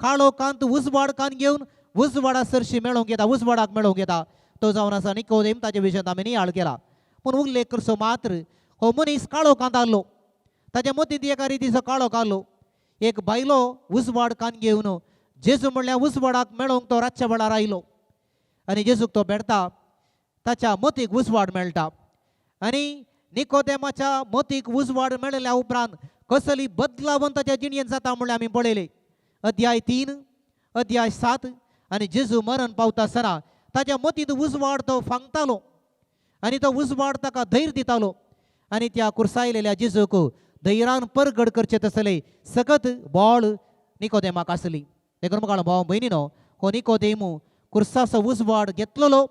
काळोखांत उजवाडकान घेवन उजवाडा सरशी मेळोवंक येता उजवाडाक मेळोवंक येता तो जावन आसा निकोदेम ताचे विशयांत हांवें नियाळ केला पूण उल्लेख करचो मात्र हो मनीस काळोखांत आसलो ताच्या मतींत एका रितीचो काळोख आसलो एक बायलो उजवाडकान घेवन जेजू म्हणल्यार उजवाडाक मेळोवंक तो रातच्या वेळार आयलो आनी जेजूक तो भेटता ताच्या मतीक उजवाड मेळटा आनी निकोदेमाच्या मतीक उजवाड मेळिल्ल्या उपरांत कसली बदलावन ताच्या जिणयेंत जाता म्हणल्यार आमी पळयले अध्याय 3 अध्याय 7 आनी जेजू मरण पावता आसतना ताच्या मतींत उजवाड तो फांगतालो आनी तो उजवाड ताका धैर्य दितालो आनी त्या कुर्सायलेल्या जेजूक धैर्यान परगड करचे तसले सगत बोळ निकोदेमाक आसली देखून म्हाका भाव भयणीनो हो निकोदेमू कुर्साचो उजवाड घेतलेलो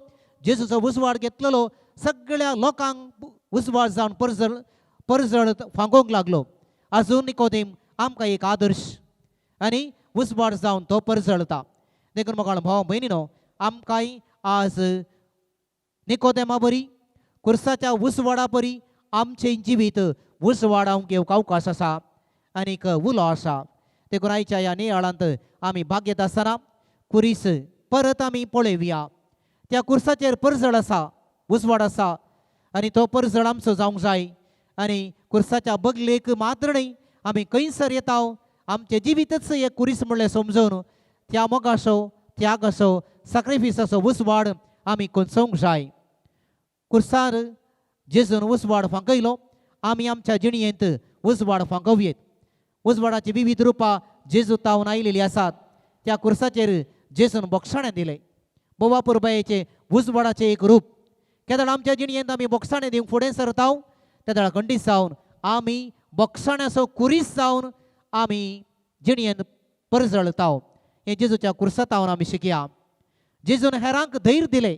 जेजूचो उजवाड घेतलेलो सगळ्या लोकांक उजवाड जावन परजळ फांगोवंक लागलो आजून निकोदेम आमकां एक आदर्श आनी उजवाड जावन तो परजळता देखून म्हाका भाव भयणीनो आमकांय आज निकोदेमा बरी कुर्साच्या उजवाडा बरी आमचें जिवीत उजवाडावंक येवंक अवकाश आसा आनीक उलो आसा देखून आयच्या ह्या नियाळांत आमी भाग्येत आसतना कुरीस परत आमी पळयवया त्या कुर्साचेर परजळ आसा उजवाड आसा आनी तो परजळ आमचो जावंक जाय आनी कुर्साच्या बगलेक मात्र न्हय आमी खंयसर येता आमचें जिवीतच एक कुरीस म्हणलें समजून त्या मोगाचो त्यागाचो सॅक्रिफिसाचो उजवाड आमी कोंचोवंक जाय कुर्सार जेजून उजवाड फांकयलो आमी आमच्या जिणयेंत उजवाड फांकोवयेत उजवाडाची विविध रुपां जेजू तावन आयिल्लीं आसात त्या कुर्साचेर जेजून बोक्षाणें दिलें बोवा पुरबायेचें उजवाडाचें एक रूप केदळ आमच्या जिणयेंत आमी बोक्षाणें दिवंक फुडें सरता तेदळ खंडीत जावन आमी बोक्षाण्याचो कुरीस जावन आमी जिणयेंत परजळता हें जेजूच्या कुर्सातावन आमी शिकया जेजून हेरांक धैर्य दिलें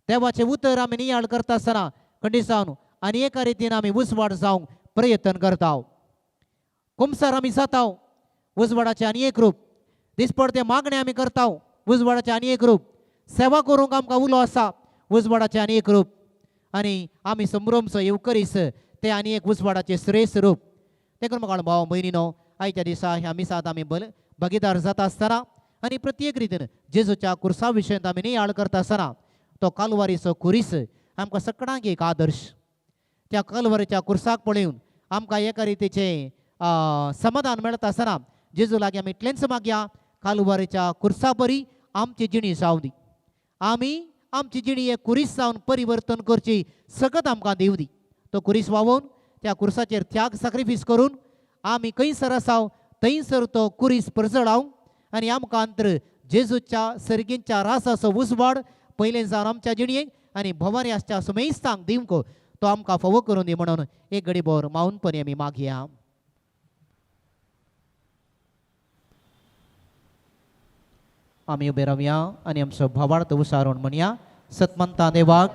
देवाचें उतर आमी नियाळ करता आसतना खंडिसावन आनी एका रितीन आमी उसवाड जावंक प्रयत्न करता. कुमसार आमी जाता उजवाडाचें आनी एक रूप. दिसपडते मागणे आमी करता उजवाडाचें आनी एक रूप. सेवा करूंक आमकां उलो आसा उजवाडाचें आनी एक रूप. आनी आमी संभ्रमचो येवकरीस तें आनी एक उजवाडाचें श्रेश्ठ रूप. देखून म्हाका भाव भयणीनो आयच्या दिसा ह्या मिसात आमी भागीदार जाता आसतना आनी प्रत्येक रितीन जेजूच्या कुर्सा विशयी आमी नियाळ करता आसतना तो कालवारीचो कुरीस आमकां सगळ्यांक एक आदर्श. त्या कालवारीच्या कुर्साक पळोवन आमकां एका रितीचें समाधान मेळटा आसतना जेजू लागीं आमी इतलेंच मागया कालवारीच्या कुर्सा बरी आमची जिणी जावं दी. आमी आमची जिणी एक कुरीस जावन परिवर्तन करची सगत आमकां दिव दी. तो कुरीस वावून त्या कुर्साचेर त्याग सॅक्रिफीस करून आमी खंयसर आसाव थंयसर तो कुरीस परजळाव आनी आमकां अंतर जेजूच्या सर्गींच्या रासाचो उजवाड पयलें जावन आमच्या जिणयेक आनी भवान्याच्या सुमेस्तांक दिवंक तो आमकां फावो करून दी म्हणून एक घडीभर माऊनपणी आमी मागया. आमी उबे रावया आनी आमचो भावार्थ उसारून म्हणया. सतमंता देवाक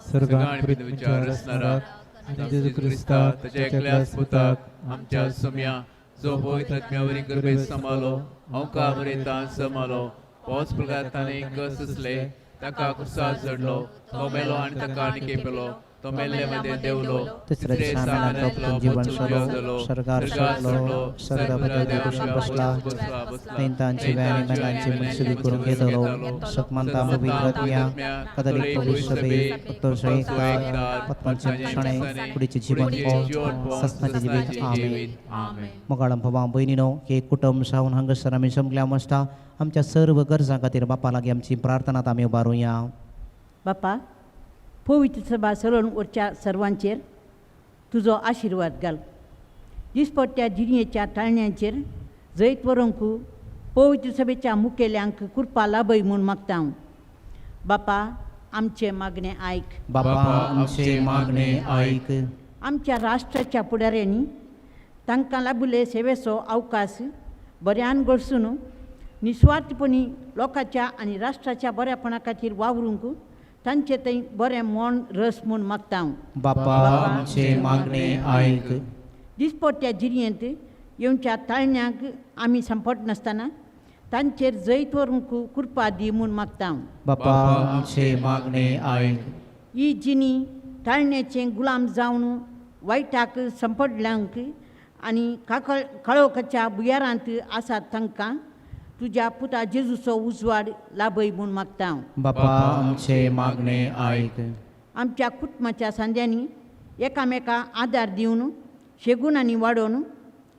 सर्गांत विचार असणाराक आनी जेजू क्रिस्ता ताच्या एकल्याच पुताक आमच्या सम्या जो पवित्र आत्म्यावरी कृपेत समालो अवका बरयता समालो पावस प्रगाताने कस असले ताका कुर्सार चडलो तो मेलो आनी ताका आनी केपेलो तो मेल्ले मध्ये देवलो तिसरे दिसा जीवन सोडलो सर्गार सोडलो सर्गामध्ये देवशून बसला नैतांची व्यानी मेलांची मुनसिबी करून घेतलो. सतमंता पवित्रत्म्या कदलिक पवित्र सभे उत्तर सहिता पत्मांचे क्षणे पुढीचे जीवन सस्नाचे जीवित आमेन. मगाळम भवा भयणीनो हे कुटुंब सावन हांगसर आमी जमल्या आसता आमच्या सर्व गरजां खातीर बापा लागीं आमची प्रार्थना आमी उबारुया. बापा पवित्र सभा चलोवन वरच्या सर्वांचेर तुजो आशिर्वाद घाल. दिसपट्ट्या जिणयेच्या ताळण्यांचेर जैत व्हरूंक पवित्र सभेच्या मुखेल्यांक कृपा लाभय म्हूण मागता हांव. बापा आमचे मागणे आयक. बापा आमचे मागणे आयक. आमच्या राष्ट्राच्या फुडाऱ्यांनी तांकां लाभिल्ले सेवेचो अवकाश बऱ्यान गळसून निस्वार्थपणी लोकांच्या आनी राष्ट्राच्या बऱ्यापणा खातीर वावरूंक तांचे थंय बरें मोन रस म्हूण मागता हांव. बापा आमचे मागणे आयक. दिसपट्ट्या जिणयेंत येवच्या ताळण्यांक आमी सांपट नासतना तांचेर जैत व्हरूंक कृपा दी म्हूण मागता हांव. बापा आमचे मागणे आयक. ही जिणी ताळण्याचे गुलाम जावन वायटाक संपडल्यांक आनी काळोखाच्या बुयारांत आसात तांकां तुज्या पुता जेजूचो उजवाड लाभय म्हूण मागता हांव. बापा आमचे मागणे आयक. आमच्या कुटुंबाच्या सांद्यांनी एकामेकाक आदार दिवन शेगुणांनी वाडोवन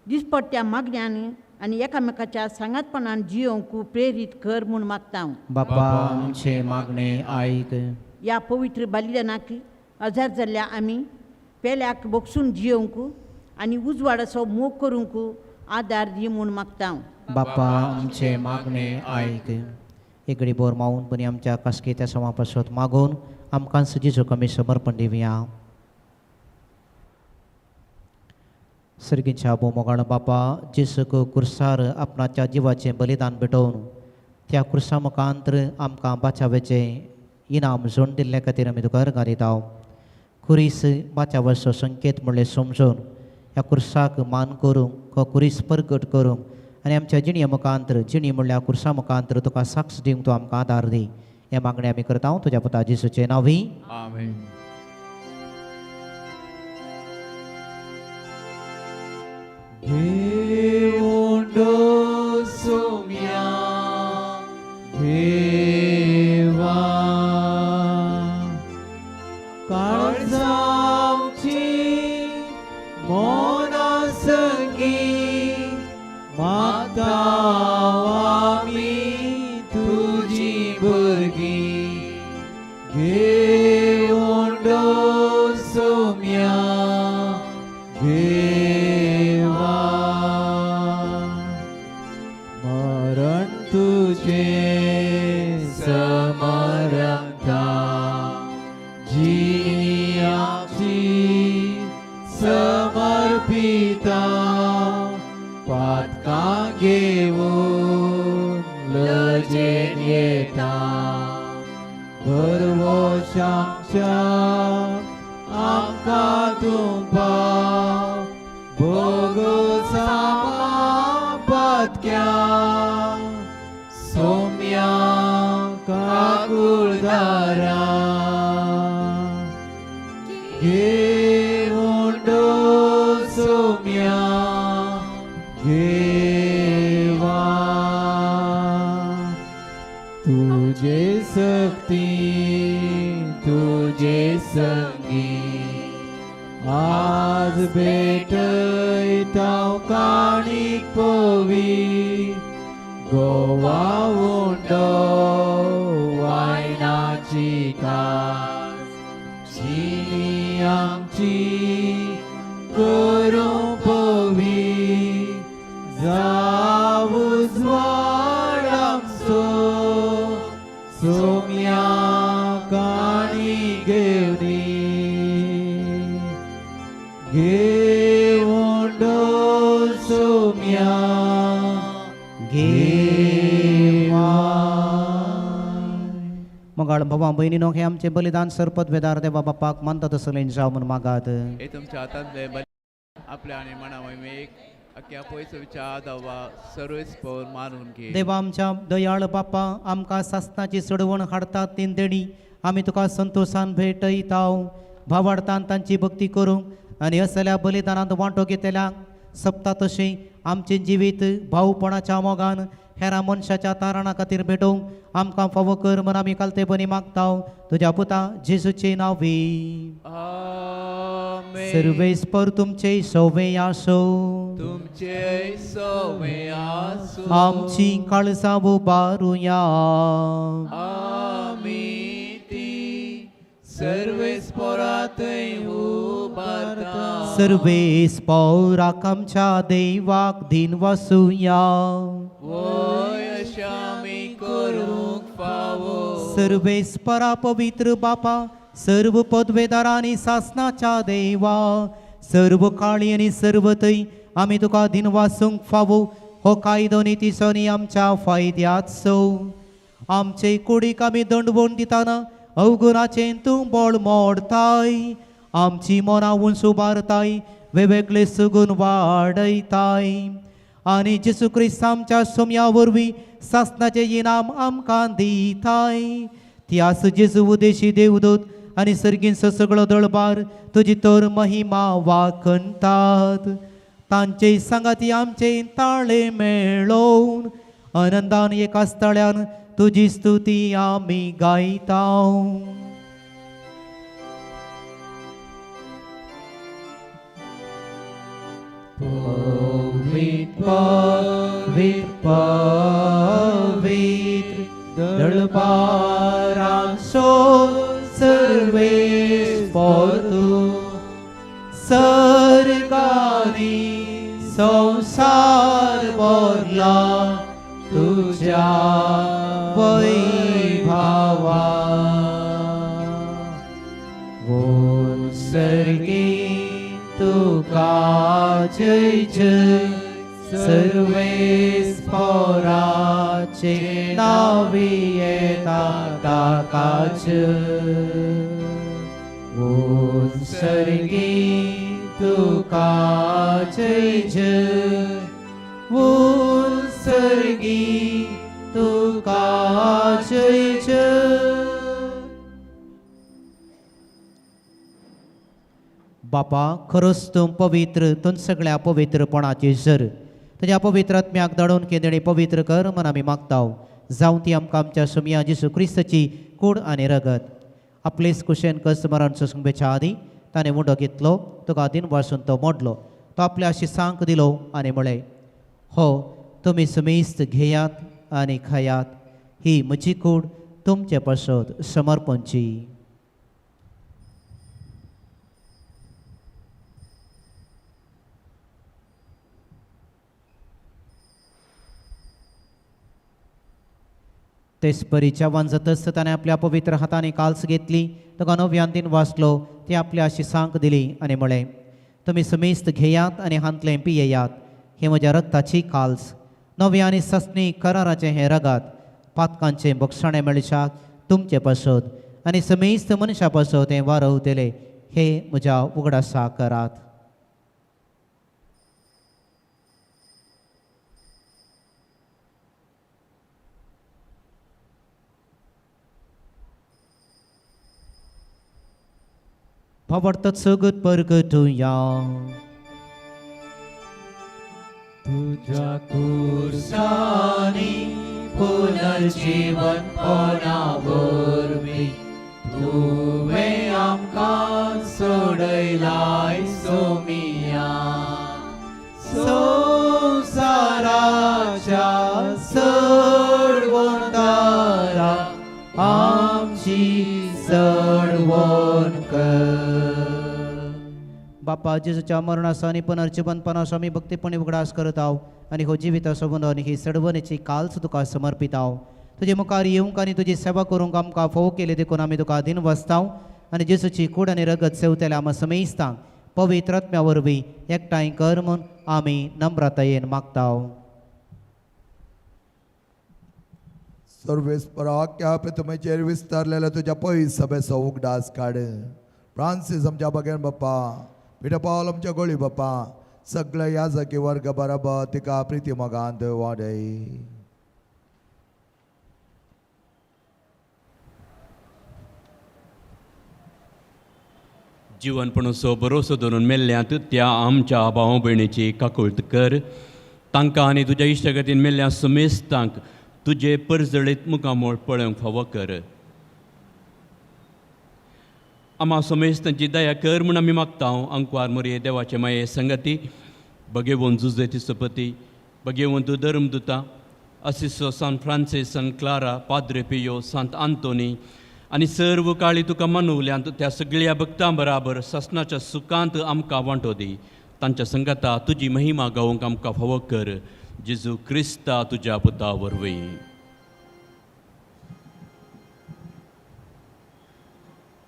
दिसपट्ट्या मागण्यांनी आनी एकामेकाच्या सांगातपणान जियोवंक प्रेरीत कर म्हूण मागता हांव. बापा आमचे मागणे आयक. ह्या पवित्र बलिदानाक आजार जाल्ल्या आमी पेल्याक बोगसून जियोवंक आनी उजवाडाचो मोग करूंक आदार दी म्हूण मागता हांव. बापा आमचे मागणे आयक. एक घडी बोर मावून पण आमच्या कास्केच्या समापासत मागून आमकां सजीचो कमी समर्पण दिवया. सर्गीच्या मोगाळ बापा जेसूक कुर्सार आपणाच्या जिवाचें बलिदान भेटोवन त्या कुर्सा मुखांतर आमकां बाचावेचें इनाम जोड दिल्ल्या खातीर आमी तुका अर्गां दिता. खुरीस बाचावाचो संकेत म्हणलें समजून ह्या कुर्साक मान करूंक हो खुरीस परगट करूंक आनी आमच्या जिणये मुखांतर जिणी म्हणल्या कुर्सा मुखांतर तुका साक्ष दिवंक तूं आमकां आदार दी. हे मागणे आमी करता तुज्या पुता जेसूचे नांवी आमेन. देवोंडो सोम्या देवा काळजांची मोना संगी मागता आमी तुजी भुरगीं देवोंडो सोम्या देवा मरण तुजे समरंता जिणी आमची समर्पिता पातकां घेवन लजेन येता. वशांच्या आमकां तुंपा भोगो सामापत्क्या सोम्या काकुळदारा घेवंडो सोम्या घेवा तुझे सक्ती तुझे संगी आज भेटयता काणीक पोवी गोवा उंडो वायनाची कास चिनी आमची करूं पोवी जावूच वाड आमचो सोम्या काणी घेवनी घेवंडो सोम्या घेवा मंगळ भवा बहिणीनो हे आमचे बलिदान सरपत वेदार देवा बापाक मानता तसलें जाव म्हूण मागात. हे तुमच्या हातांतले आपल्या आणि मना महिमेक अख्ख्या पयस विचार दवा सर्वेस पवर मारून घे. देवा आमच्या दयाळ बापा आमकां सासणाची चडवण हाडतात तीन देणी आमी तुका संतोषान भेटयताव भावार्थान तांची भक्ती करूंक आनी असल्या बलिदानांत वांटो घेतल्या सप्ता तशें आमचें जिवीत भाऊपणाच्या मोगान हेरा मनशाच्या तारणा खातीर भेटोवंक आमकां फावो कर म्हण आमी कालतेपणी मागताव तुज्या पुता जेजूचे नांवी. आमेन. सर्वेस्पर तुमचे सवे आसो तुमचे सवे आसो आमची काळजा उबारुया. आमी ती सर्वेस पोरातय उबारता सर्वेस्पराक आमच्या देवाक दिन वासुया. वय अशामी करूंक फावो सर्वेस्परा पवित्र बापा सर्व पदवेदारांनी सासनाच्या देवा सर्व काळी आणि सर्वतय आमी तुका दिन वासूंक फावो हो कायदो नितीसोनी आमच्या फायद्याचो. आमचे कुडीक आमी दंडवण दिताना अवगुणाचें तूं बोळ मोडताय आमची मनां उंच उबारताय वेगवेगळे सुगून वाडयताय आनी जेसू क्रिस्त आमच्या सोम्या वरवीं सासनाचें इनाम आमकां दिताय. त्यास जेजू उदेशी देवदूत आनी सर्गींचो सगळो दळबार तुजी तर महिमा वाखणटात. तांचे सांगाती आमचे ताळे मेळोवन आनंदान एकाच तळ्यान तुजी स्तुती आमी गायताव. पवित्र दळबारांचो सर्वेस्पर तूं सर्गानी संसार भरला तुझ्या वैभवा. सर्गी तुका जय जय सर्वेस्पराचे नावी येता ताकाच. सर्गी तुका जय जय सर्गी तुका जय जय. बापा खरोच तूं पवित्र तूं सगळ्या पवित्रपणाची झर तुज्या पवित्र आत्म्याक धाडून केदणी पवित्र कर म्हण आमी मागताव. जावं ती आमकां आमच्या सुमया जेसू क्रिस्ताची कूड आनी रगत आपलेच कुशेन कस स्मरण सुसंगेच्या आदी ताणें मुडो घेतलो तुका दिन वासून तो मोडलो तो आपल्या शिसांक दिलो आनी म्हळें हो तुमी समेस्त घेयात आनी खायात ही म्हजी कूड तुमचे पासत समर्पणची. तेच परीच्या वांजतच ताणें आपल्या पवित्र हातांनी काल्स घेतली ताका नव्यान दिन वाचलो ती आपल्या शिसांक दिली आनी म्हळें तुमी समेस्त घेयात आनी हांतलें पियेयात हे म्हज्या रक्ताची काल्स नव्या आनी सस्नी कराराचें हें रगत पातकांचें भक्षणें मेळशाक तुमचे पासत आनी समेस्त मनशा पासो तें वारवतले हे म्हज्या उगडासा करात. भावार्थात सगत परगटुया. तुझ्या कुर्सानी पुनर्जीवन पोनावरवी तुवें आमकां सोडयलाय सोमिया. संवसाराच्या चडवण दारा आमची चडवण कर. बापा जेजूच्या मरणाचा आणि पुनर्जीवनपणाचा आमी भक्तीपणे उगडास करत आहो आणि हो जिविता सोबून आणि ही सडवणेची काल्स तुका समर्पित आहो. तुजे मुखार येवंक आनी तुजी सेवा करूंक आमकां फोव केले देखून आमी तुका अधीन वचताव आनी जेजूची कूड आनी रगत सेवतले आम समेस्तांक पवित्र आत्म्या वरवीं एकठांय कर म्हूण आमी नम्रतायेन मागताव. सर्वेस्पराक ह्या पितमेचेर विस्तारलेल्या तुझ्या पयस सभेचो उगडास काड. फ्रांसीस आमच्या बगेन बाप्पा, पिटर पॉल आमच्या गोळी बाप्पा, सगळे याजकी वर्ग बराबर तिका प्रिती मोगांत वाडय. जीवनपणाचो भरोसो धरून मेल्ल्यांत त्या आमच्या भाव भयणीची काकुळट कर. तांकां आनी तुज्या इश्टगतीन मेल्ल्या समेस्तांक तुजे परजळीत मुखामोळ पळोवंक फावो कर. आम्हा समेस्तांची दया कर म्हूण आमी मागतां. अंकवार मोरये देवाचे माये संगती, भगेवंत जुजे तिसपती, भगेवंत धर्मदुता, असिसो सान फ्रांसीस, सान क्लारा, पाद्रे पियो, सांत आंतोनी आनी सर्व काळी तुका मानवल्यांत त्या सगळ्या भक्तां बराबर ससनाच्या सुखांत आमकां वांटो दी. तांच्या संगता तुजी महिमा गावोवंक आमकां फावो कर. जेजू क्रिस्ता तुज्या पुता वरवीं.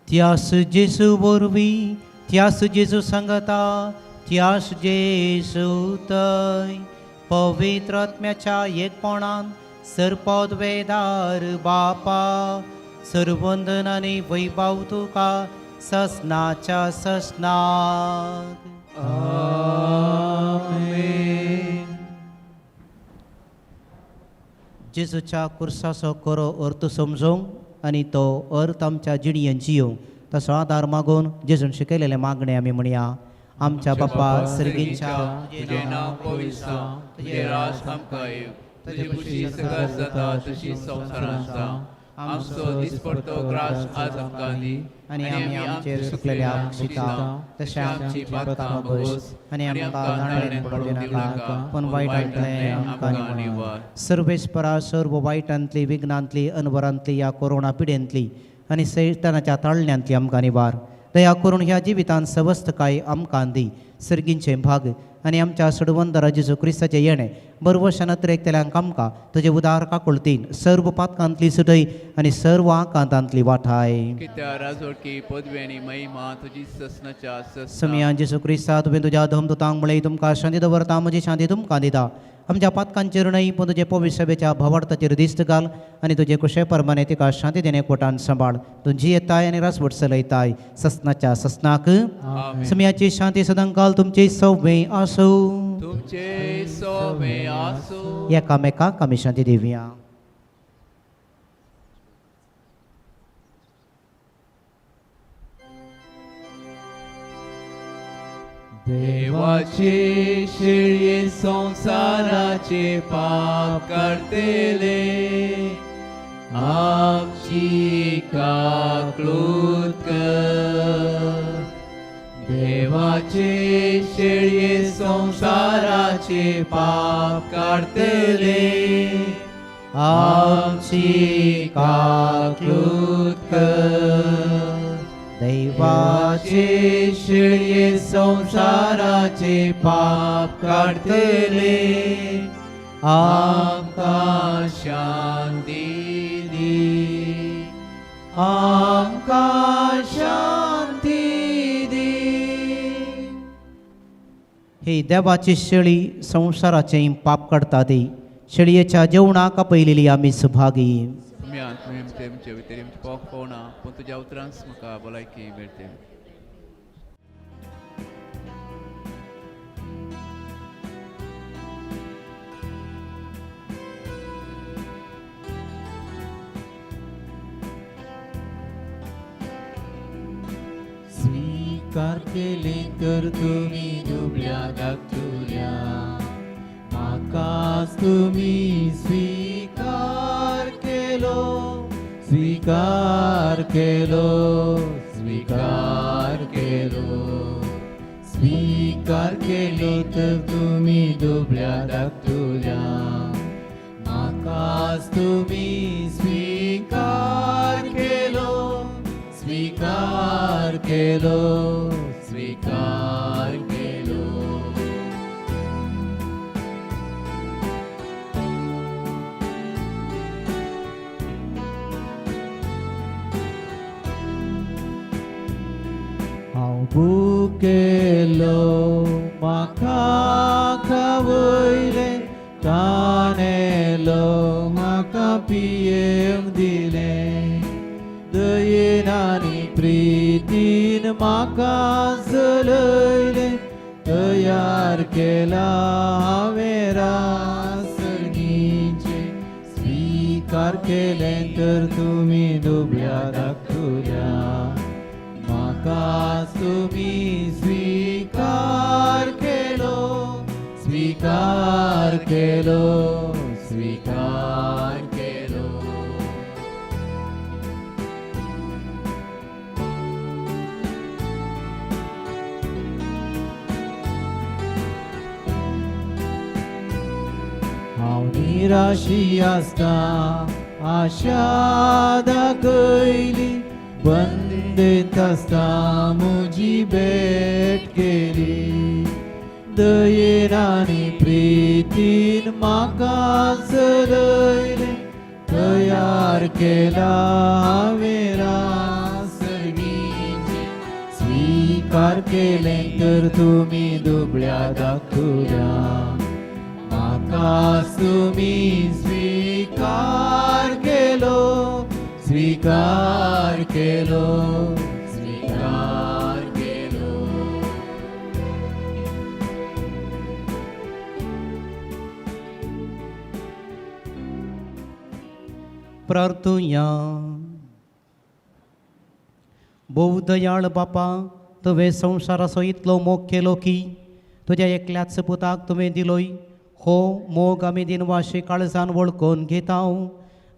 त्यास जेजू वरवीं, त्यास जेजू सांगता, त्यास जेजू थंय पवित्र आत्म्याच्या एकपणान सरपद वेदार बापा सर्वंदन आनी वैभव तुका ससनाच्या ससनाक. आमेन. जेजूच्या कुर्साचो खरो अर्थ समजूंक आनी तो अर्थ आमच्या जिणयेन जियोंक तसो आदार मागून जेजून शिकयलेले मागणे आमी म्हणया. आमच्या बाप्पा सर्गींच्या तुझे नाव पवित्र जावं, तुझे राज आमकां येव, तुझी खुशी सगळ्यात जाता तशी संवसारांत जावं. आमचो दिसपडटो ग्रास आज आमकां दी आनी आमी आमचेर सुकलेल्या शिता तशें आमची पातकां बस आनी आमकां नाण्यांत पडूं नाका पूण वायटांतले आमकां निवार. सर्वेस्परा सर्व वायटांतली विघ्नांतली अनवरांतली ह्या कोरोना पिडेंतली आनी सैतानाच्या ताळण्यांतली आमकां निवार. दया करून ह्या जिवितांत सवस्त काय आमकां दी. सर्गींचे भाग आनी आमच्या सडवंदरा जेजू क्रिस्ताचे येणे बरवशा नत्रेकतेल्यांक आमकां तुजे उदार काकुळतीन सर्व पातकांतली सुटय आनी सर्व आकांतांतली वाठाय. कित्या राजवडकी पदवी आनी महिमा तुजी ससनाच्या ससना. समियान जेजू क्रिस्ता तुवें तुज्या धमदुतांक म्हळें तुमकां शांती दवरता, म्हजी शांती तुमकां दिता. आमच्या पातकांचेर न्हय पूण तुजे पवित्र सभेच्या भवार्थाचेर दिश्ट घाल आनी तुजे कुशे परमाने तिका शांती देणे कोटान सांबाळ. तुजी येताय आनी रसवट चलयताय ससनाच्या ससनाक. समियाची शांती सदांकाल तुमची सव्वे आसूं. तुमचे सोबे आसूं. एकामेकाक आमी शांती दिवया. देवाचे शेळये संसाराचे पाप काढतेले आमची काकलूत कर. देवाचे शेळये संसाराचे पाप काढतेले आमची काकलूत कर. दैवाचे शेळये संसाराचे पाप काढतेले आमकां शांती दी. आमकां शांती दी. ही देवाची शेळी संसाराचे पाप काडटा ती शेळयेच्या जेवणाक आपयलेली आमी सुभागी. आमचे भितर आमचे पोक पोवना पूण तुज्या उतरांस म्हाका भलायकी मेळटे. स्वीकार केले तर तुम्ही दुबळ्या धाकटुल्या, म्हाकाच तुम्ही स्वीकार केलो, स्वीकार केलो, स्वीकार केलो. स्वीकार केलो तर तुम्ही दुबळ्या धाकटुल्या, म्हाकाच तुम्ही स्वीकार केलो, स्वीकार केलो, स्वीकार केलो. हांव भुकेलो म्हाका खावयले, ताणेलो म्हाका पियेवंक दिलें, दयेन आनी प्रितीन म्हाका चलयले, तयार केला हांवें रासणीचे. स्वीकार केलें तर तुमी दुबळ्या धाकटुल्या, म्हाकाच तुमी स्वीकार केलो, स्वीकार केलो, स्वीकार केलो. हांव निराशी आसता आशा दाखयली, बंदेत आसता म्हजी भेट केली, दयेन आनी प्रितीन म्हाका चलयले, तयार केला हांवें रासणीचे. स्वीकार केलें तर तुमी दुबळ्या धाकटुल्या, म्हाकाच तुमी स्वीकार केलो, स्वीकार केलो, स्वीकार केलो. प्रार्थुया. भोव दयाळ बापा, तुवें संवसाराचो इतलो मोग केलो की तुज्या एकल्याच पुताक तुवें दिलोय. हो मोग आमी दिनवाशे काळजान वळखून घेता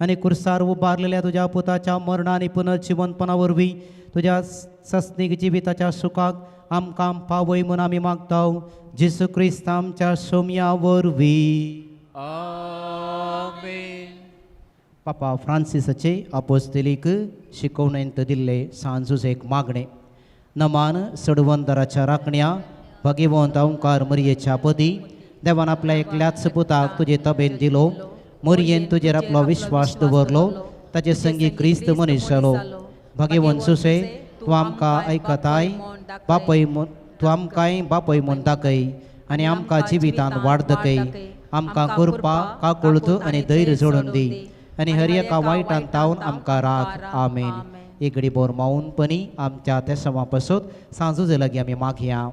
आनी कुर्सार उबारलेल्या तुज्या पुताच्या मरणा आनी पुनर्जिवनपणा वरवीं तुज्या सस्नीक जिविताच्या सुखाक आमकां पावय म्हूण आमी मागता. जेसू क्रिस्त आमच्या सोम्या वरवीं. आमेन. पापा फ्रांसिसाचे अपोस्तलीक शिकवणेंत दिल्ले सांजूच एक मागणें. नमान सडवंदराच्या राखण्या भगिवंत ओंकार मरयेच्या पदी देवान आपल्या एकल्याच पुताक तुजे तबेन दिलो. मरयेन तुजेर आपलो विश्वास दवरलो, ताचे संगी क्रिस्त मनीस जालो. भगिवंत सुसे, तूं आमकां आयकताय, बापय तूं आमकांय बापय म्हूण दाखय आनी आमकां जिवितान वाड दाखय. आमकां कृपा, काकुळत आनी धैर्य जोडून दी आनी हर एका वायटान तावन आमकां राख. आमेन. एक घडी बोर माऊनपणी आमच्या त्या सवा पासत सांजूचे लागीं आमी मागया.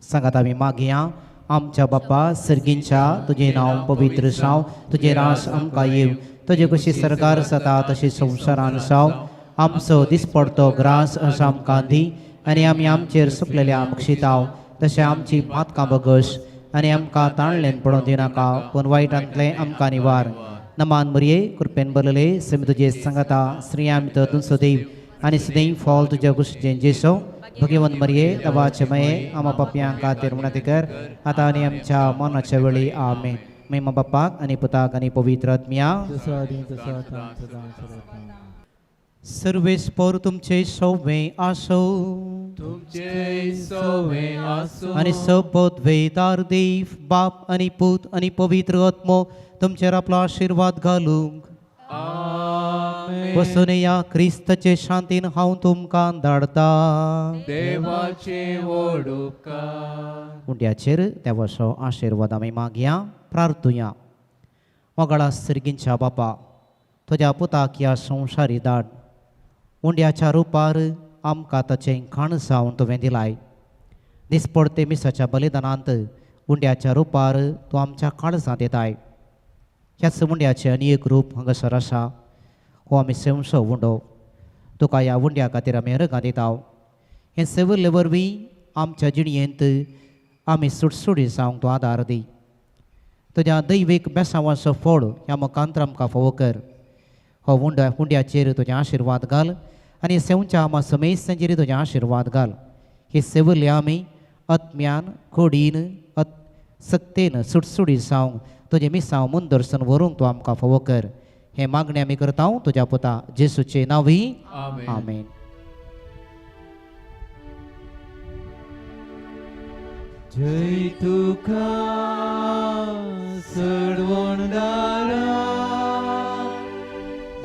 सांगात आमी मागया. आमच्या बापा सर्गींच्या तुजें नांव पवित्र जावं, तुजें रास आमकां येव, तुजे कशी सरकार जाता तशी संवसारान जावं. आमचो दिसपडतो ग्रास असो आमकां दी आनी आमी आमचेर सुकलेल्या आमक्षिताव तशें आमची पातकां बगस आनी आमकां ताणलेन पडों दिनाका, पूण वायटांतलें आमकां निवार. नमान मरये कृपेन बरले समी तुजे सांगाता स्त्रियां भितर तुमचो देव आनी सदैव फॉल तुज्या कुशीचें जेसो. भगवंत मरये देवाचे मये आमा पापयां खातीर विनंती कर, आतां आनी आमच्या मरणाच्या वेळी. आमेन. महिमा बापाक आनी पुताक आनी पवित्र आत्म्या. सर्वेस्पर तुमचे सौवे आसो, तुमचे सौवे आसो आनी सबोत वेदार देव बाप आनी पूत आनी पवित्र आत्मो तुमचेर आपलो आशीर्वाद घालूंक. आमेन. बसून या क्रिस्ताचे शांतीन हांव तुमकां धाडता. देवाचे व्हड उपकार. मुंड्याचेर देवाचो आशीर्वाद आमी मागया. प्रार्थुया. मोगाळा सर्गींच्या बापा तुज्या पुताक ह्या संवसारी धाड उंड्याच्या रुपार आमकां ताचें खाण जावन तुवें दिलाय दिसपडते मिसाच्या बलिदानांत उंड्याच्या रुपार तूं आमच्या काळजांत येताय ह्याच उंड्याचें आनी एक रूप हांगासर आसा हो आमी सेवसो उंडो तुका ह्या उंड्या खातीर आमी अर्गां दिता हें सेविल्ले वरवीं आमच्या जिणयेंत आमी सुटसुटी जावंक तूं आदार दी तुज्या दैवीक बेसांवाचो फळ ह्या मुखांतर आमकां फावो कर हो उंड्याचेर तुजें आशिर्वाद घाल आनी सेवच्या आमा समेस्तांचेर तुजें आशिर्वाद घाल ही सेविल्ले आमी आत्म्यान खोडीन सक्तेन सुटसुटी जावंक तुजें मिसांव मुनदर्शन व्हरूंक तूं आमकां फावो कर हें मागणें आमी करता तुज्या पुता जेसूचे नांवी आमेन. जय तुका सडवणदारा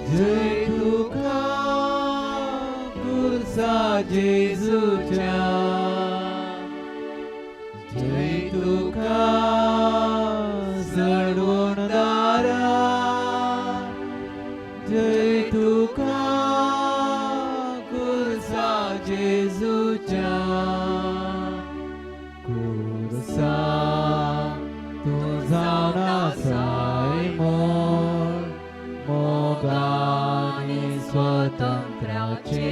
जय तुका कुर्सा जेजूच्या जय तुका सडवणदारा जय तुका कुर्सा जेजूच्या कुर्सा तूं जावन आसाय मोड मोगानी स्वतंत्राचे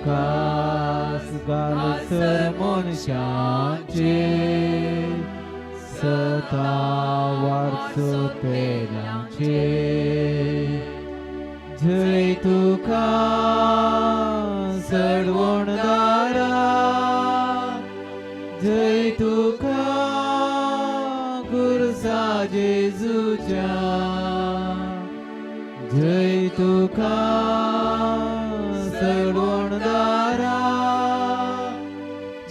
कास घालसर मनशांचे सता वारसो पेल्यांचे जय तुका सडवणदारा जय तुका कुर्सा जेजूच्या जय तुका सडवणदारा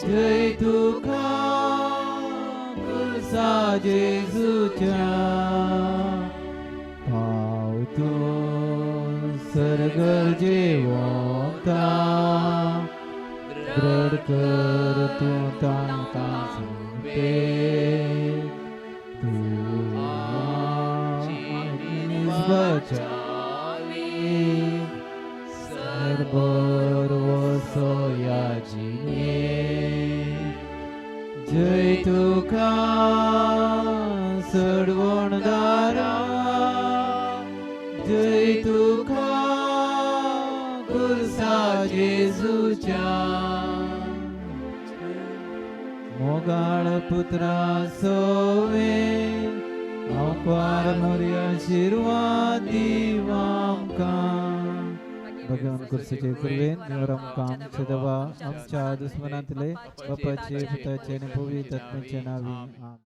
जय तुका कुर्सा जेजूच्या पावतून सर्ग जेवता दृढ कर तूं तांकां सांगते तूं बचावी सरबर वसो या जिणे जय तुका सडवणदारा जय तुका कुर्सा जेजूच्या मोगाळ पुत्रा सोवे आंकार मोरी आशिर्वाद दिव आमकां भगवान कुर्सीचे कुरवेन देवर आमकां आमचे देवा आमच्या दुस्मनांतले बापाचे पुताचे आनी पवित्र आत्म्याचे नांवी